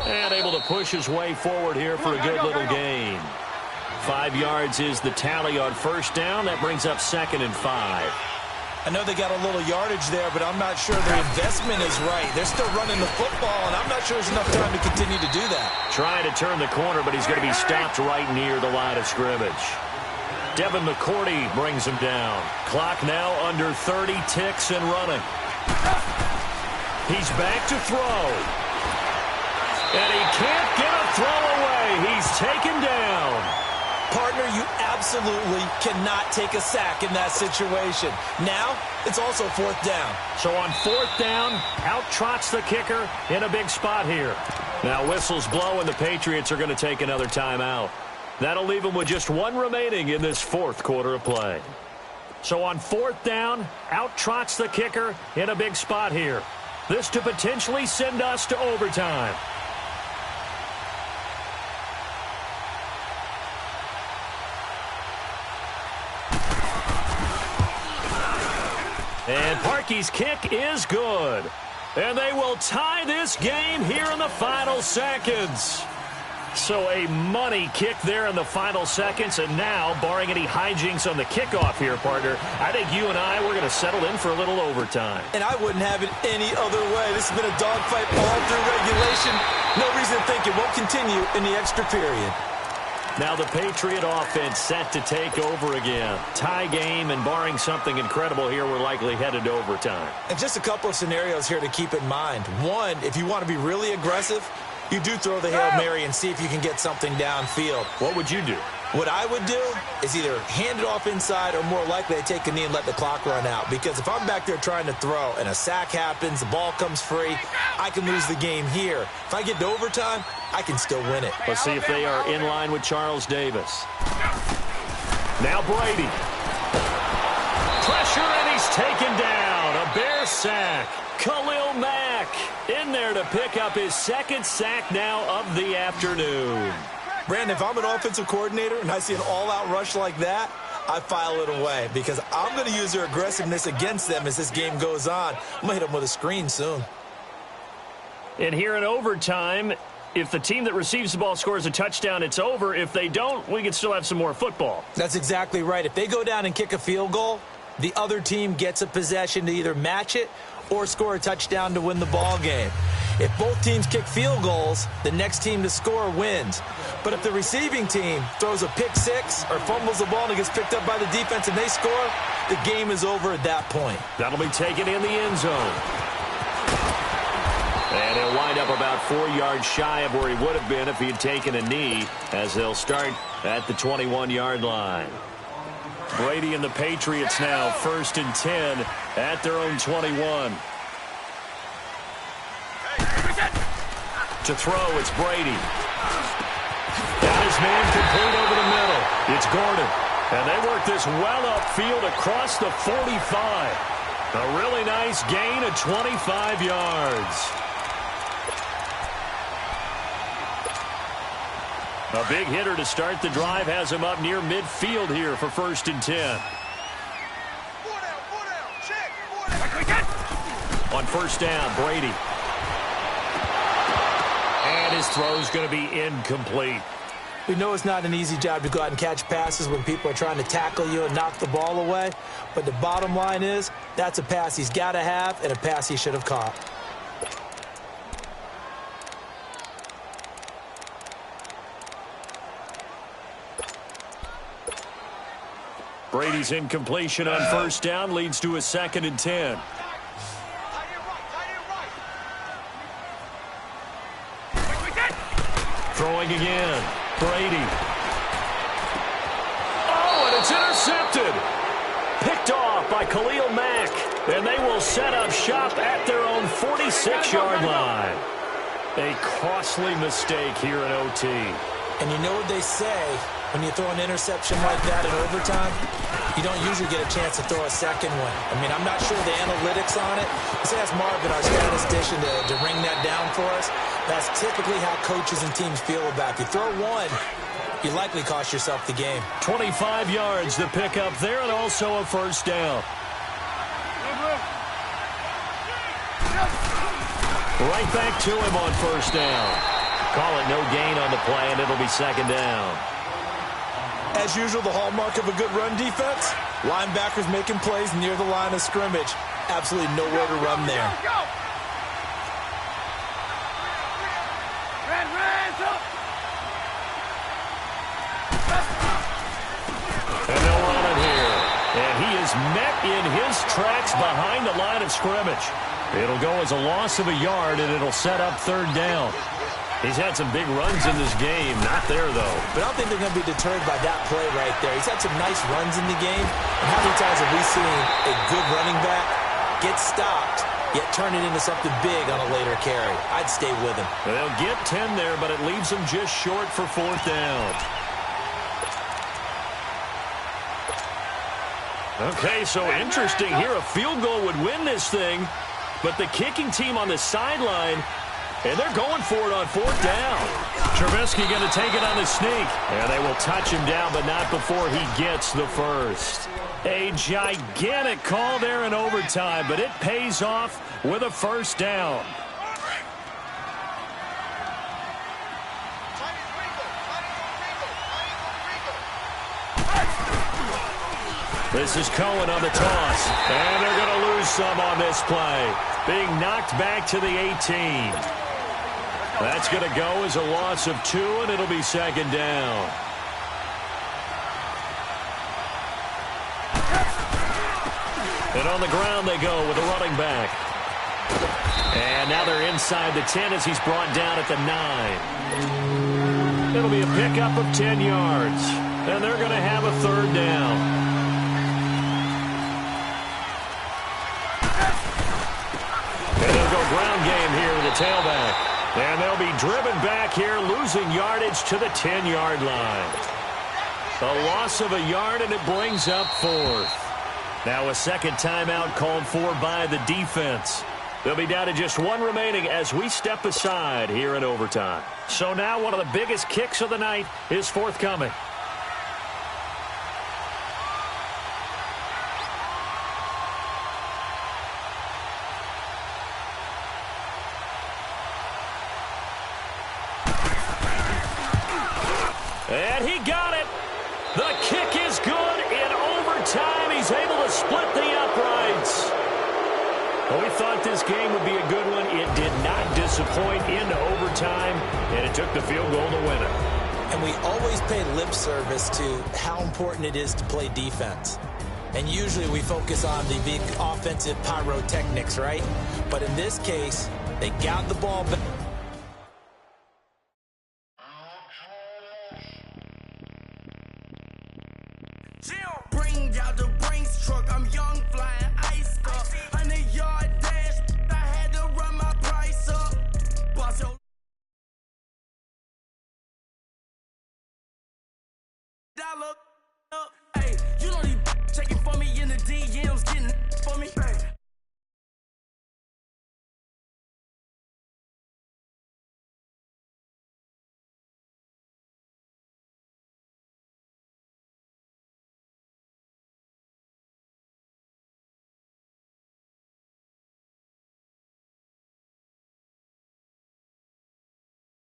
And able to push his way forward here for a good little gain. 5 yards is the tally on first down. That brings up second and 5. I know they got a little yardage there, but I'm not sure their investment is right. They're still running the football, and I'm not sure there's enough time to continue to do that. Trying to turn the corner, but he's going to be stopped right near the line of scrimmage. Devin McCourty brings him down. Clock now under 30 ticks and running. He's back to throw. And he can't get a throw away. He's taken down. Partner, you absolutely cannot take a sack in that situation. Now, it's also 4th down. So on 4th down, out trots the kicker in a big spot here. Now whistles blow and the Patriots are going to take another timeout. That'll leave them with just 1 remaining in this 4th quarter of play. So on 4th down, out trots the kicker in a big spot here. This to potentially send us to overtime. And Parkey's kick is good. And they will tie this game here in the final seconds. So a money kick there in the final seconds. And now, barring any hijinks on the kickoff here, partner, I think you and I, we're going to settle in for a little overtime. And I wouldn't have it any other way. This has been a dogfight all through regulation. No reason to think it won't continue in the extra period. Now the Patriot offense set to take over again. Tie game, and barring something incredible here, we're likely headed to overtime. And just a couple of scenarios here to keep in mind. One, if you want to be really aggressive, you do throw the Hail Mary and see if you can get something downfield. What would you do? What I would do is either hand it off inside or more likely I take a knee and let the clock run out. Because if I'm back there trying to throw and a sack happens, the ball comes free, I can lose the game here. If I get to overtime, I can still win it. Let's see if they are in line with Charles Davis. Now Brady. Pressure, and he's taken down. A Bear sack. Khalil Mack in there to pick up his 2nd sack now of the afternoon. Brandon, if I'm an offensive coordinator and I see an all-out rush like that, I file it away because I'm going to use their aggressiveness against them as this game goes on. I'm going to hit them with a screen soon. And here in overtime, if the team that receives the ball scores a touchdown, it's over. If they don't, we can still have some more football. That's exactly right. If they go down and kick a field goal, the other team gets a possession to either match it or score a touchdown to win the ball game. If both teams kick field goals, the next team to score wins. But if the receiving team throws a pick six or fumbles the ball and it gets picked up by the defense and they score, the game is over at that point. That'll be taken in the end zone. And he'll wind up about 4 yards shy of where he would have been if he had taken a knee, as they'll start at the 21-yard line. Brady and the Patriots now 1st and 10 at their own 21. To throw, it's Brady. Got his man complete over the middle. It's Gordon. And they work this well upfield across the 45. A really nice gain of 25 yards. A big hitter to start the drive has him up near midfield here for 1st and 10. On 1st down, Brady. And his throw's going to be incomplete. We know it's not an easy job to go out and catch passes when people are trying to tackle you and knock the ball away. But the bottom line is, that's a pass he's got to have and a pass he should have caught. Brady's incompletion on 1st down leads to a 2nd and 10. Throwing again. Brady. Oh, and it's intercepted. Picked off by Khalil Mack. And they will set up shop at their own 46-yard line. A costly mistake here in OT. And you know what they say, when you throw an interception like that in overtime, you don't usually get a chance to throw a second one. I mean, I'm not sure the analytics on it. Let's ask Marvin, our statistician, to ring that down for us. That's typically how coaches and teams feel about it. If you throw one, you likely cost yourself the game. 25 yards to pick up there, and also a 1st down. Right back to him on 1st down. Call it no gain on the play, and it'll be 2nd down. As usual, the hallmark of a good run defense, linebackers making plays near the line of scrimmage. Absolutely nowhere to run there. And they'll run it here. And he is met in his tracks behind the line of scrimmage. It'll go as a loss of a yard, and it'll set up 3rd down. He's had some big runs in this game. Not there, though. But I don't think they're going to be deterred by that play right there. He's had some nice runs in the game. And how many times have we seen a good running back get stopped, yet turn it into something big on a later carry? I'd stay with him. They'll get 10 there, but it leaves them just short for 4th down. Okay, so interesting here. A field goal would win this thing, but the kicking team on the sideline, and they're going for it on 4th down. Trubisky going to take it on the sneak. And they will touch him down, but not before he gets the first. A gigantic call there in overtime, but it pays off with a 1st down. This is Cohen on the toss. And they're going to lose some on this play. Being knocked back to the 18. That's going to go as a loss of 2, and it'll be 2nd down. And on the ground they go with a running back. And now they're inside the 10 as he's brought down at the 9. It'll be a pickup of 10 yards. And they're going to have a 3rd down. And they'll go ground game here with the tailback. And they'll be driven back here, losing yardage to the 10-yard line. A loss of a yard, and it brings up 4th. Now a second timeout called for by the defense. They'll be down to just 1 remaining as we step aside here in overtime. So now one of the biggest kicks of the night is forthcoming. And he got it. The kick is good in overtime. He's able to split the uprights. Well, we thought this game would be a good one. It did not disappoint into overtime, and it took the field goal to win it. And we always pay lip service to how important it is to play defense. And usually we focus on the big offensive pyrotechnics, right? But in this case, they got the ball back. Bring out the Brinks truck, I'm young, flying ice up. 100-yard dash, I had to run my price up. Boss your dollar up. Hey, you know these checking for me in the DMs, getting for me.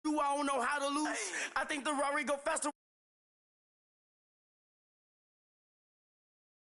I don't know how to lose. I think the Rari go faster.